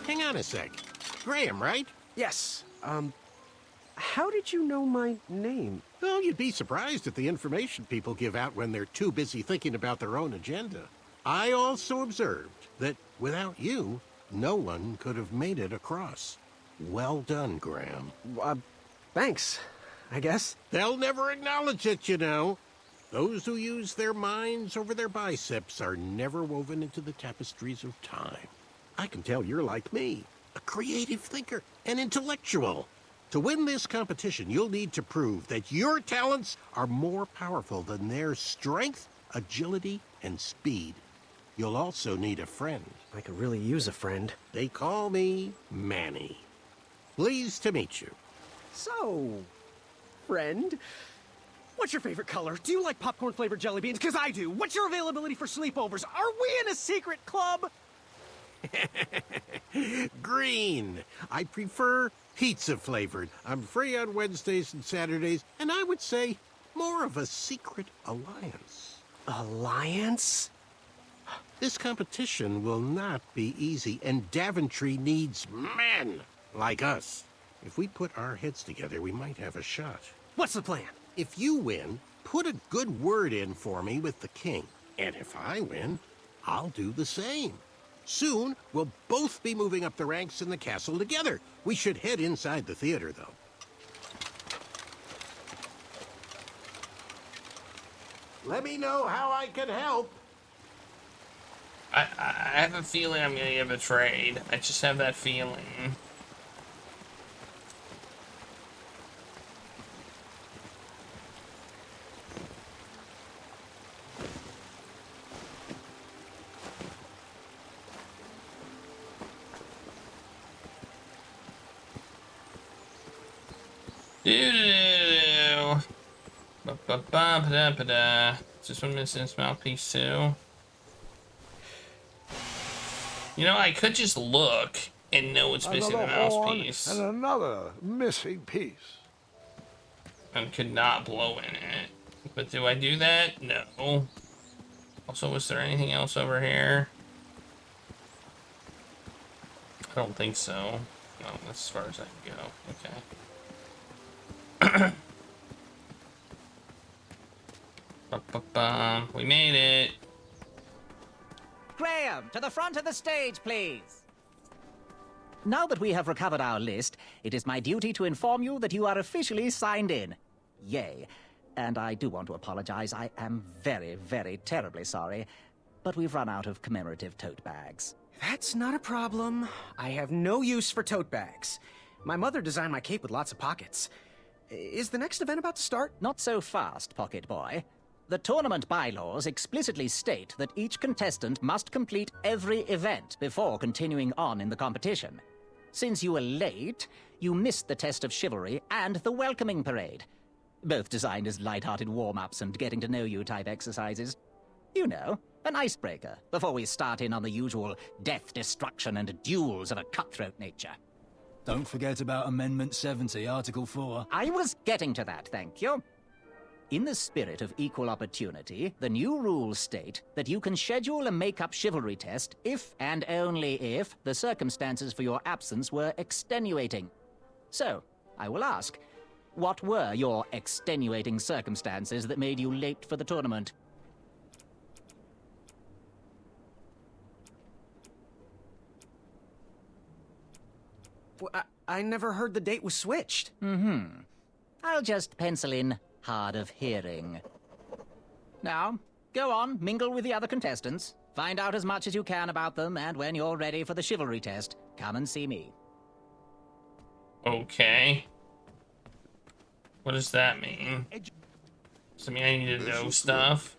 Speaker 2: Hang on a sec. Graham, right?
Speaker 7: Yes. How did you know my name?
Speaker 2: Well, you'd be surprised at the information people give out when they're too busy thinking about their own agenda. I also observed that without you, no one could have made it across. Well done, Graham.
Speaker 7: Thanks, I guess.
Speaker 2: They'll never acknowledge it, you know. Those who use their minds over their biceps are never woven into the tapestries of time. I can tell you're like me, a creative thinker, an intellectual. To win this competition, you'll need to prove that your talents are more powerful than their strength, agility, and speed. You'll also need a friend.
Speaker 7: I could really use a friend.
Speaker 2: They call me Manny. Pleased to meet you.
Speaker 7: So, friend, what's your favorite color? Do you like popcorn-flavored jelly beans? Because I do. What's your availability for sleepovers? Are we in a secret club?
Speaker 2: Green. I prefer pizza-flavored. I'm free on Wednesdays and Saturdays, and I would say more of a secret alliance.
Speaker 7: Alliance?
Speaker 2: This competition will not be easy, and Daventry needs men like us. If we put our heads together, we might have a shot.
Speaker 7: What's the plan?
Speaker 2: If you win, put a good word in for me with the king. And if I win, I'll do the same. Soon, we'll both be moving up the ranks in the castle together. We should head inside the theater, though. Let me know how I can help.
Speaker 1: I have a feeling I'm gonna get betrayed. I just have that feeling. Doo-doo-doo. Ba-ba-ba-ba-da-ba-da. Is this one missing its mouthpiece too? You know, I could just look and know it's missing the mouthpiece.
Speaker 3: And another missing piece.
Speaker 1: And could not blow in it. But do I do that? No. Also, was there anything else over here? I don't think so. No, that's as far as I can go. Okay. Ba-ba-bum. We made it.
Speaker 9: Graham, to the front of the stage, please. Now that we have recovered our list, it is my duty to inform you that you are officially signed in. Yay. And I do want to apologize. I am very, very terribly sorry. But we've run out of commemorative tote bags.
Speaker 7: That's not a problem. I have no use for tote bags. My mother designed my cape with lots of pockets. Is the next event about to start?
Speaker 9: Not so fast, Pocket Boy. The tournament bylaws explicitly state that each contestant must complete every event before continuing on in the competition. Since you were late, you missed the test of chivalry and the welcoming parade. Both designed as light-hearted warm-ups and getting-to-know-you type exercises. You know, an icebreaker before we start in on the usual death, destruction, and duels of a cutthroat nature.
Speaker 10: Don't forget about Amendment 70, Article 4.
Speaker 9: I was getting to that, thank you. In the spirit of equal opportunity, the new rules state that you can schedule a make-up chivalry test if and only if the circumstances for your absence were extenuating. So, I will ask, what were your extenuating circumstances that made you late for the tournament?
Speaker 7: Well, I never heard the date was switched.
Speaker 9: I'll just pencil in hard of hearing. Now, go on, mingle with the other contestants. Find out as much as you can about them, and when you're ready for the chivalry test, come and see me.
Speaker 1: Okay. What does that mean? Does it mean I need to know stuff?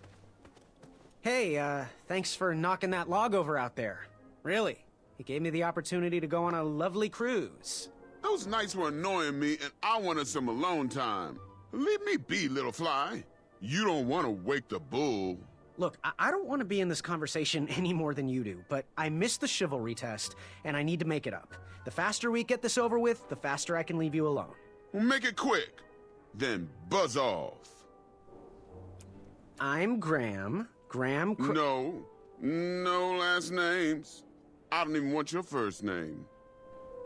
Speaker 7: Hey, thanks for knocking that log over out there. Really. It gave me the opportunity to go on a lovely cruise.
Speaker 11: Those nights were annoying me, and I wanted some alone time. Leave me be, little fly. You don't want to wake the bull.
Speaker 7: Look, I don't want to be in this conversation any more than you do, but I missed the chivalry test, and I need to make it up. The faster we get this over with, the faster I can leave you alone.
Speaker 11: Well, make it quick. Then buzz off.
Speaker 7: I'm Graham.
Speaker 11: No last names. I don't even want your first name.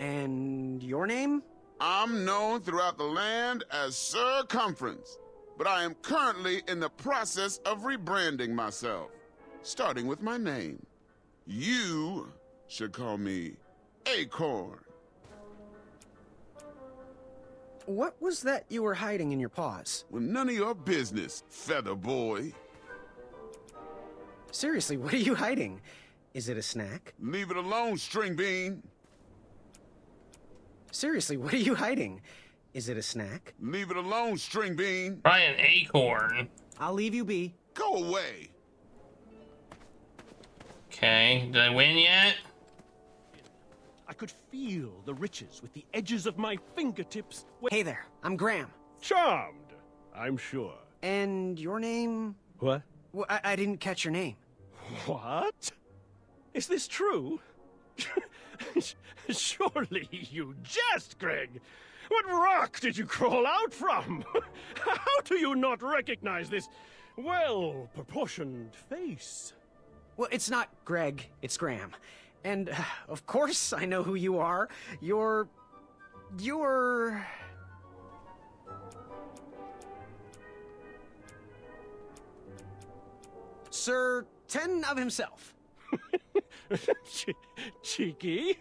Speaker 7: And your name?
Speaker 11: I'm known throughout the land as Circumference, but I am currently in the process of rebranding myself, starting with my name. You should call me Acorn.
Speaker 7: What was that you were hiding in your paws?
Speaker 11: Well, none of your business, Feather Boy.
Speaker 7: Seriously, what are you hiding? Is it a snack?
Speaker 11: Leave it alone, String Bean.
Speaker 7: Seriously, what are you hiding? Is it a snack?
Speaker 11: Leave it alone, string bean.
Speaker 1: Probably an acorn.
Speaker 7: I'll leave you be.
Speaker 11: Go away.
Speaker 1: Okay, did I win yet?
Speaker 12: I could feel the riches with the edges of my fingertips.
Speaker 7: Hey there, I'm Graham.
Speaker 12: Charmed, I'm sure.
Speaker 7: And your name?
Speaker 12: What?
Speaker 7: Well, I didn't catch your name.
Speaker 12: What? Is this true? Surely you jest, Greg. What rock did you crawl out from? How do you not recognize this well-proportioned face?
Speaker 7: Well, it's not Greg, it's Graham. And, of course, I know who you are. You're... Sir Ten of himself.
Speaker 12: Cheeky.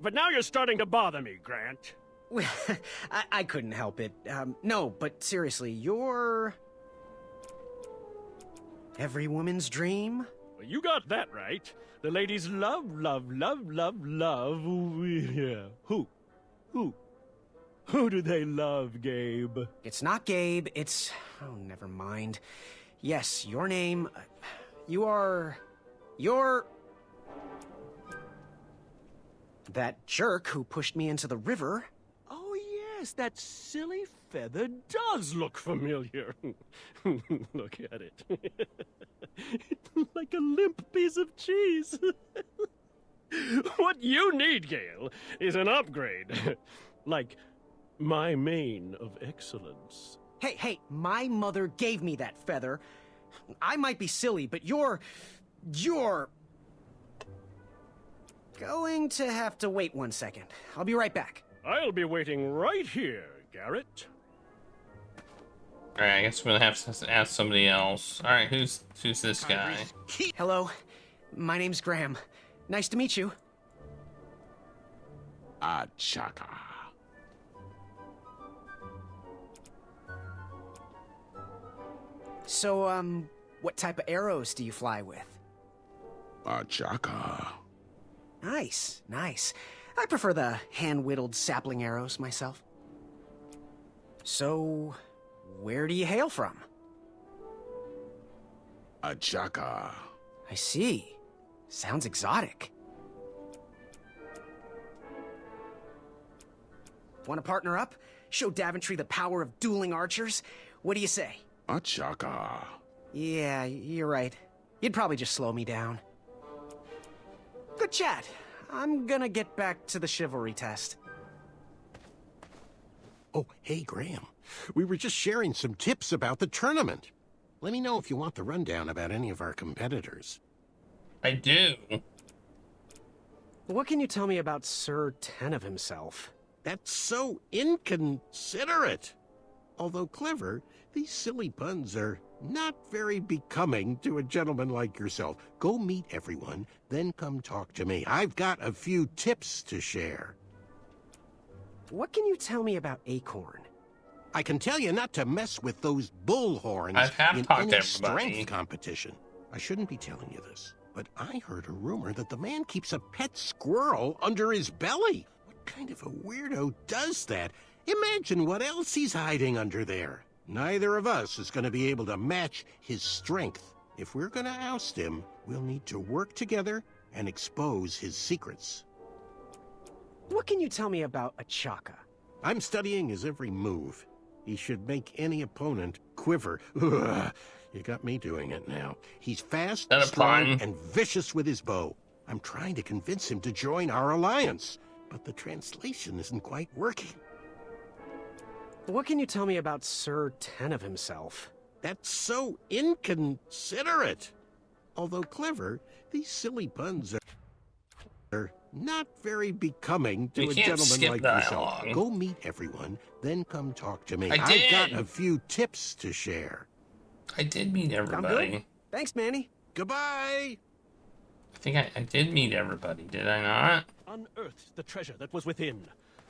Speaker 12: But now you're starting to bother me, Grant.
Speaker 7: Well, I couldn't help it. No, but seriously, you're... every woman's dream?
Speaker 12: Well, you got that right. The ladies love. Yeah. Who? Who do they love, Gabe?
Speaker 7: It's not Gabe, it's... oh, never mind. Yes, your name... you're... that jerk who pushed me into the river.
Speaker 12: Oh, yes, that silly feather does look familiar. Look at it. Like a limp piece of cheese. What you need, Gale, is an upgrade. Like my mane of excellence.
Speaker 7: Hey, my mother gave me that feather. I might be silly, but you're... going to have to wait 1 second. I'll be right back.
Speaker 12: I'll be waiting right here, Garrett.
Speaker 1: Alright, I guess we're gonna have to ask somebody else. Alright, who's this guy?
Speaker 7: Hello, my name's Graham. Nice to meet you.
Speaker 11: Achaka.
Speaker 7: So, what type of arrows do you fly with?
Speaker 11: Achaka.
Speaker 7: Nice. I prefer the hand-whittled sapling arrows myself. So, where do you hail from?
Speaker 11: Achaka.
Speaker 7: I see. Sounds exotic. Want to partner up? Show Daventry the power of dueling archers? What do you say?
Speaker 11: Achaka.
Speaker 7: Yeah, you're right. You'd probably just slow me down. Good chat. I'm gonna get back to the chivalry test.
Speaker 2: Oh, hey, Graham. We were just sharing some tips about the tournament. Let me know if you want the rundown about any of our competitors.
Speaker 1: I do.
Speaker 7: What can you tell me about Sir Ten of himself?
Speaker 2: That's so inconsiderate. Although clever, these silly puns are not very becoming to a gentleman like yourself. Go meet everyone, then come talk to me. I've got a few tips to share.
Speaker 7: What can you tell me about Acorn?
Speaker 2: I can tell you not to mess with those bullhorns in any strength competition. I shouldn't be telling you this, but I heard a rumor that the man keeps a pet squirrel under his belly. What kind of a weirdo does that? Imagine what else he's hiding under there. Neither of us is going to be able to match his strength. If we're going to oust him, we'll need to work together and expose his secrets.
Speaker 7: What can you tell me about Achaka?
Speaker 2: I'm studying his every move. He should make any opponent quiver. Ugh, you got me doing it now. He's fast, strong, and vicious with his bow. I'm trying to convince him to join our alliance, but the translation isn't quite working.
Speaker 7: What can you tell me about Sir Ten of himself?
Speaker 2: That's so inconsiderate. Although clever, these silly puns are not very becoming to a gentleman like yourself. Go meet everyone, then come talk to me. I've got a few tips to share.
Speaker 1: I did meet everybody.
Speaker 7: Thanks, Manny.
Speaker 2: Goodbye.
Speaker 1: I think I did meet everybody, did I not?
Speaker 12: Unearthed the treasure that was within.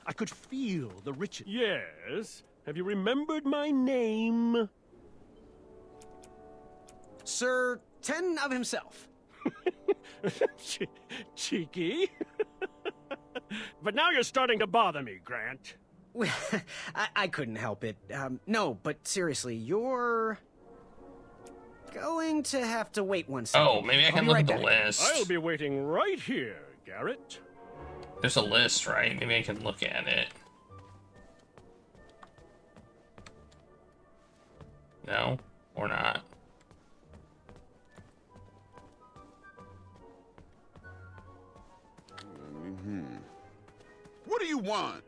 Speaker 12: I could feel the riches. Yes. Have you remembered my name?
Speaker 7: Sir Ten of himself.
Speaker 12: Cheeky. But now you're starting to bother me, Grant.
Speaker 7: I couldn't help it. No, but seriously, you're going to have to wait 1 second.
Speaker 1: Oh, maybe I can look at the list.
Speaker 12: I'll be waiting right here, Garrett.
Speaker 1: There's a list, right? Maybe I can look at it. No? Or not?
Speaker 11: What do you want?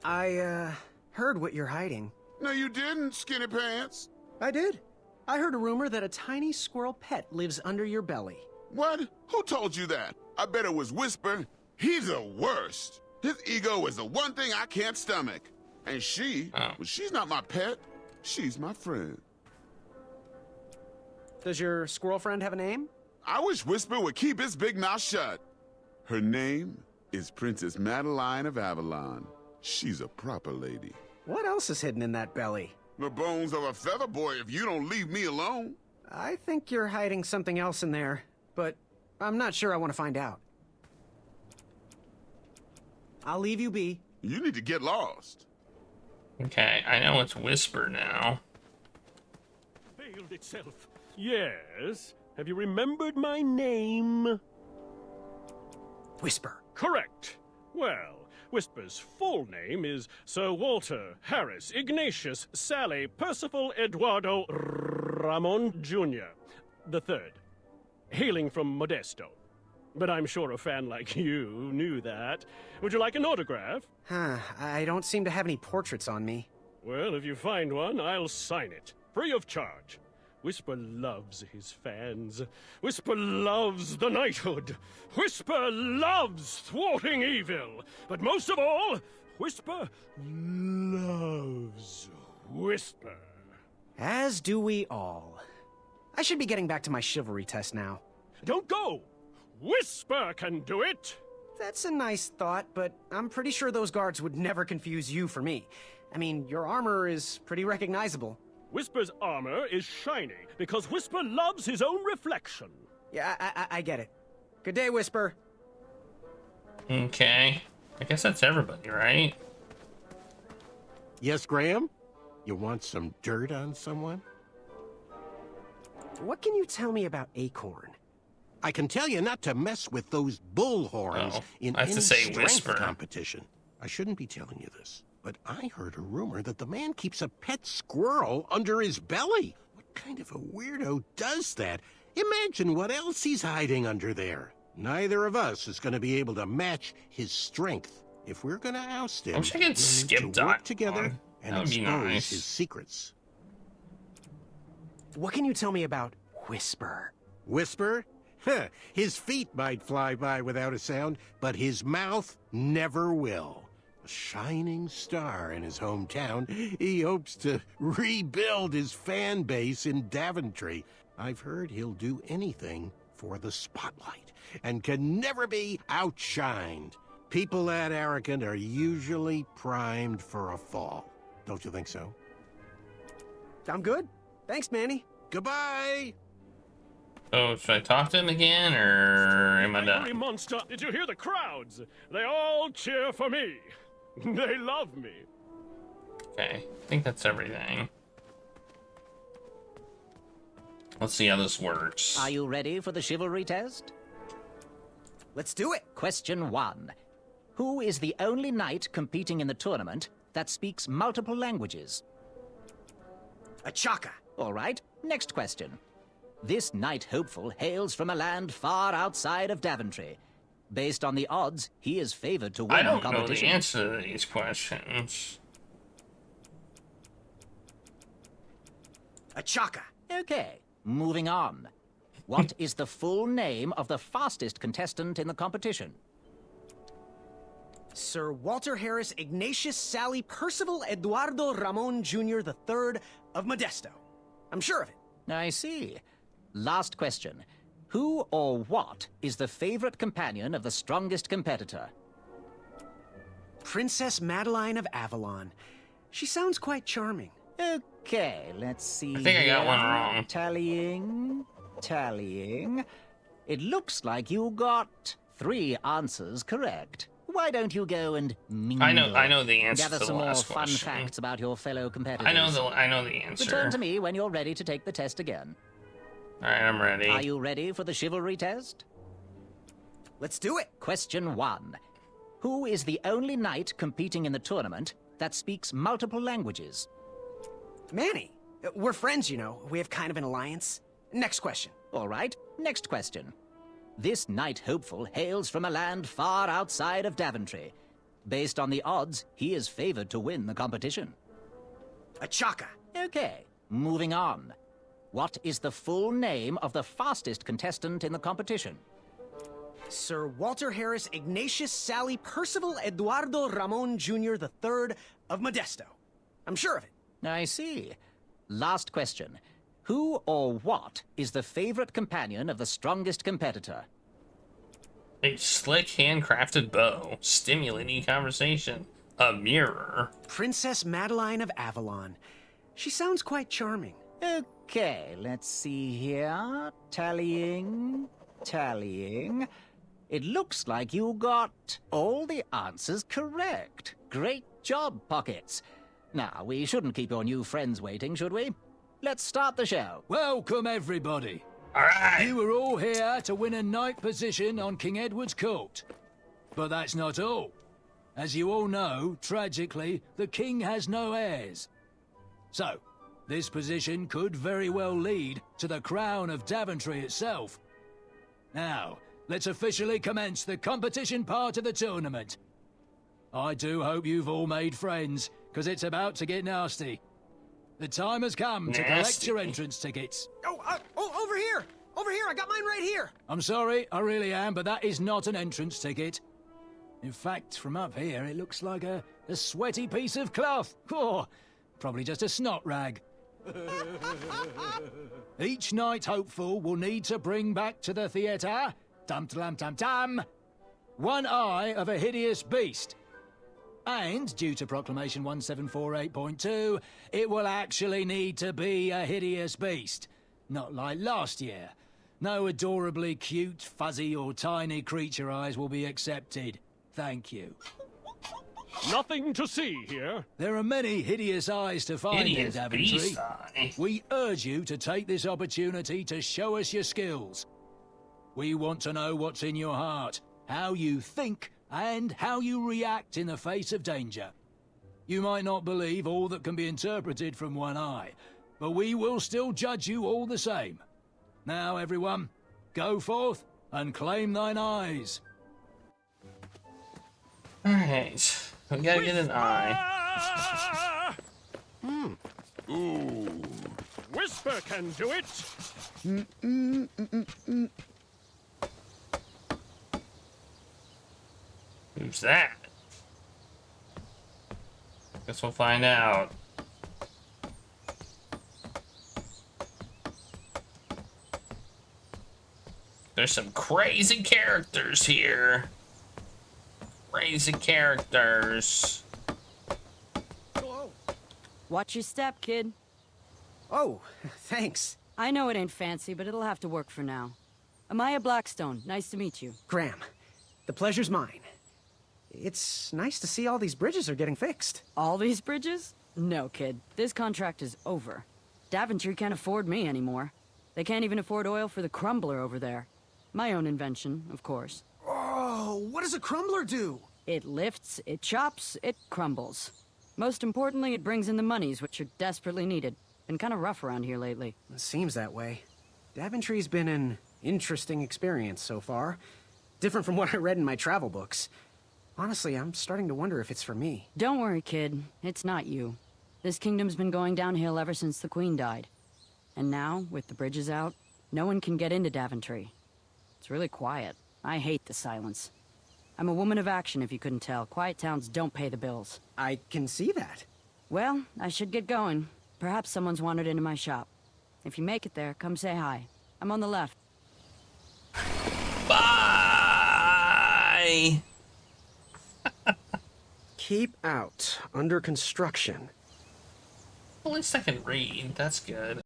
Speaker 7: I, heard what you're hiding.
Speaker 11: No, you didn't, Skinny Pants.
Speaker 7: I did. I heard a rumor that a tiny squirrel pet lives under your belly.
Speaker 11: What? Who told you that? I bet it was Whisper. He's the worst. His ego is the one thing I can't stomach. And well, she's not my pet. She's my friend.
Speaker 7: Does your squirrel friend have a name?
Speaker 11: I wish Whisper would keep his big mouth shut. Her name is Princess Madeline of Avalon. She's a proper lady.
Speaker 7: What else is hidden in that belly?
Speaker 11: The bones of a feather boy if you don't leave me alone.
Speaker 7: I think you're hiding something else in there, but I'm not sure I want to find out. I'll leave you be.
Speaker 11: You need to get lost.
Speaker 1: Okay, I know it's Whisper now.
Speaker 12: Failed itself. Yes. Have you remembered my name?
Speaker 7: Whisper.
Speaker 12: Correct. Well, Whisper's full name is Sir Walter Harris Ignatius Sally Percival Eduardo Ramon Jr. the Third, hailing from Modesto. But I'm sure a fan like you knew that. Would you like an autograph?
Speaker 7: I don't seem to have any portraits on me.
Speaker 12: Well, if you find one, I'll sign it, free of charge. Whisper loves his fans. Whisper loves the knighthood. Whisper loves thwarting evil. But most of all, Whisper loves Whisper.
Speaker 7: As do we all. I should be getting back to my chivalry test now.
Speaker 12: Don't go! Whisper can do it!
Speaker 7: That's a nice thought, but I'm pretty sure those guards would never confuse you for me. I mean, your armor is pretty recognizable.
Speaker 12: Whisper's armor is shiny because Whisper loves his own reflection.
Speaker 7: Yeah, I get it. Good day, Whisper.
Speaker 1: Okay. I guess that's everybody, right?
Speaker 2: Yes, Graham? You want some dirt on someone?
Speaker 7: What can you tell me about Acorn?
Speaker 2: I can tell you not to mess with those bullhorns in
Speaker 1: I have
Speaker 2: any
Speaker 1: to say
Speaker 2: strength
Speaker 1: Whisper.
Speaker 2: competition. I shouldn't be telling you this, but I heard a rumor that the man keeps a pet squirrel under his belly. What kind of a weirdo does that? Imagine what else he's hiding under there. Neither of us is going to be able to match his strength. If we're going to oust him,
Speaker 1: I wish I could
Speaker 2: we'll need
Speaker 1: skip
Speaker 2: to work
Speaker 1: that
Speaker 2: together
Speaker 1: one.
Speaker 2: and
Speaker 1: That would be
Speaker 2: expose
Speaker 1: nice.
Speaker 2: his secrets.
Speaker 7: What can you tell me about Whisper?
Speaker 2: Whisper? Huh, his feet might fly by without a sound, but his mouth never will. A shining star in his hometown, he hopes to rebuild his fan base in Daventry. I've heard he'll do anything for the spotlight and can never be outshined. People that arrogant are usually primed for a fall. Don't you think so?
Speaker 7: I'm good. Thanks, Manny.
Speaker 2: Goodbye!
Speaker 1: Oh, should I talk to him again, or am I
Speaker 12: Angry
Speaker 1: done?
Speaker 12: monster! Did you hear the crowds? They all cheer for me. They love me.
Speaker 1: Okay, I think that's everything. Let's see how this works.
Speaker 9: Are you ready for the chivalry test?
Speaker 7: Let's do it.
Speaker 9: Question 1. Who is the only knight competing in the tournament that speaks multiple languages?
Speaker 7: Achaka.
Speaker 9: All right, next question. This knight hopeful hails from a land far outside of Daventry. Based on the odds, he is favored to win
Speaker 1: I
Speaker 9: the
Speaker 1: don't know the
Speaker 9: competition.
Speaker 1: answer to these questions.
Speaker 7: Achaka.
Speaker 9: Okay, moving on. What is the full name of the fastest contestant in the competition?
Speaker 7: Sir Walter Harris Ignatius Sally Percival Eduardo Ramon Jr. the Third of Modesto. I'm sure of it.
Speaker 9: I see. Last question. Who or what is the favorite companion of the strongest competitor?
Speaker 7: Princess Madeline of Avalon. She sounds quite charming.
Speaker 9: Okay, let's see.
Speaker 1: I think I got one
Speaker 9: here.
Speaker 1: wrong.
Speaker 9: Tallying. It looks like you got 3 answers correct. why don't you go and mingle?
Speaker 1: I know the answer
Speaker 9: Gather
Speaker 1: to the
Speaker 9: some more
Speaker 1: last
Speaker 9: fun
Speaker 1: question.
Speaker 9: facts about your fellow competitors.
Speaker 1: I know the answer.
Speaker 9: Return to me when you're ready to take the test again.
Speaker 1: All right, I'm ready.
Speaker 9: Are you ready for the chivalry test?
Speaker 7: Let's do it.
Speaker 9: Question 1. Who is the only knight competing in the tournament that speaks multiple languages?
Speaker 7: Manny. We're friends, you know. We have kind of an alliance. Next question.
Speaker 9: All right, next question. This knight hopeful hails from a land far outside of Daventry. Based on the odds, he is favored to win the competition.
Speaker 7: A Chaka.
Speaker 9: Okay, moving on. What is the full name of the fastest contestant in the competition?
Speaker 7: Sir Walter Harris Ignatius Sally Percival Eduardo Ramon Jr. III of Modesto. I'm sure of it.
Speaker 9: I see. Last question. Who or what is the favorite companion of the strongest competitor?
Speaker 1: A slick handcrafted bow, stimulating conversation, a mirror.
Speaker 7: Princess Madeline of Avalon. She sounds quite charming.
Speaker 9: Okay, let's see here. Tallying. It looks like you got all the answers correct. Great job, Pockets. Now, we shouldn't keep your new friends waiting, should we? Let's start the show.
Speaker 10: Welcome, everybody.
Speaker 1: All right.
Speaker 10: You were all here to win a knight position on King Edward's court. But that's not all. As you all know, tragically, the king has no heirs. So, this position could very well lead to the crown of Daventry itself. Now, let's officially commence the competition part of the tournament. I do hope you've all made friends, because it's about to get nasty. The time has come to collect your entrance tickets.
Speaker 7: Oh, over here! Over here, I got mine right here!
Speaker 10: I'm sorry, I really am, but that is not an entrance ticket. In fact, from up here, it looks like a sweaty piece of cloth. Oh, probably just a snot rag. Each knight hopeful will need to bring back to the theatre, dum-dum-dum-dum, one eye of a hideous beast. And, due to Proclamation 1748.2, it will actually need to be a hideous beast. Not like last year. No adorably cute, fuzzy or tiny creature eyes will be accepted. Thank you.
Speaker 12: Nothing to see here.
Speaker 10: There are many hideous eyes to find in
Speaker 1: Hideous
Speaker 10: Daventry.
Speaker 1: beast eye.
Speaker 10: We urge you to take this opportunity to show us your skills. We want to know what's in your heart, how you think, and how you react in the face of danger. You might not believe all that can be interpreted from one eye, but we will still judge you all the same. Now, everyone, go forth and claim thine eyes.
Speaker 1: Alright, we gotta get an eye.
Speaker 11: Ooh.
Speaker 12: Whisper can do it.
Speaker 1: Who's that? Guess we'll find out. There's some crazy characters here. Crazy characters.
Speaker 13: Watch your step, kid.
Speaker 7: Oh, thanks.
Speaker 13: I know it ain't fancy, but it'll have to work for now. Amaya Blackstone, nice to meet you.
Speaker 7: Graham, the pleasure's mine. It's nice to see all these bridges are getting fixed.
Speaker 13: All these bridges? No, kid. This contract is over. Daventry can't afford me anymore. They can't even afford oil for the crumbler over there. My own invention, of course.
Speaker 7: Oh, what does a crumbler do?
Speaker 13: It lifts, it chops, it crumbles. Most importantly, it brings in the monies, which are desperately needed. Been kind of rough around here lately.
Speaker 7: It seems that way. Daventry's been an interesting experience so far. Different from what I read in my travel books. Honestly, I'm starting to wonder if it's for me.
Speaker 13: Don't worry, kid. It's not you. This kingdom's been going downhill ever since the Queen died. And now, with the bridges out, no one can get into Daventry. It's really quiet. I hate the silence. I'm a woman of action, if you couldn't tell. Quiet towns don't pay the bills.
Speaker 7: I can see that.
Speaker 13: Well, I should get going. Perhaps someone's wandered into my shop. If you make it there, come say hi. I'm on the left.
Speaker 1: Bye!
Speaker 7: Keep out. Under construction.
Speaker 1: At least I can read. That's good.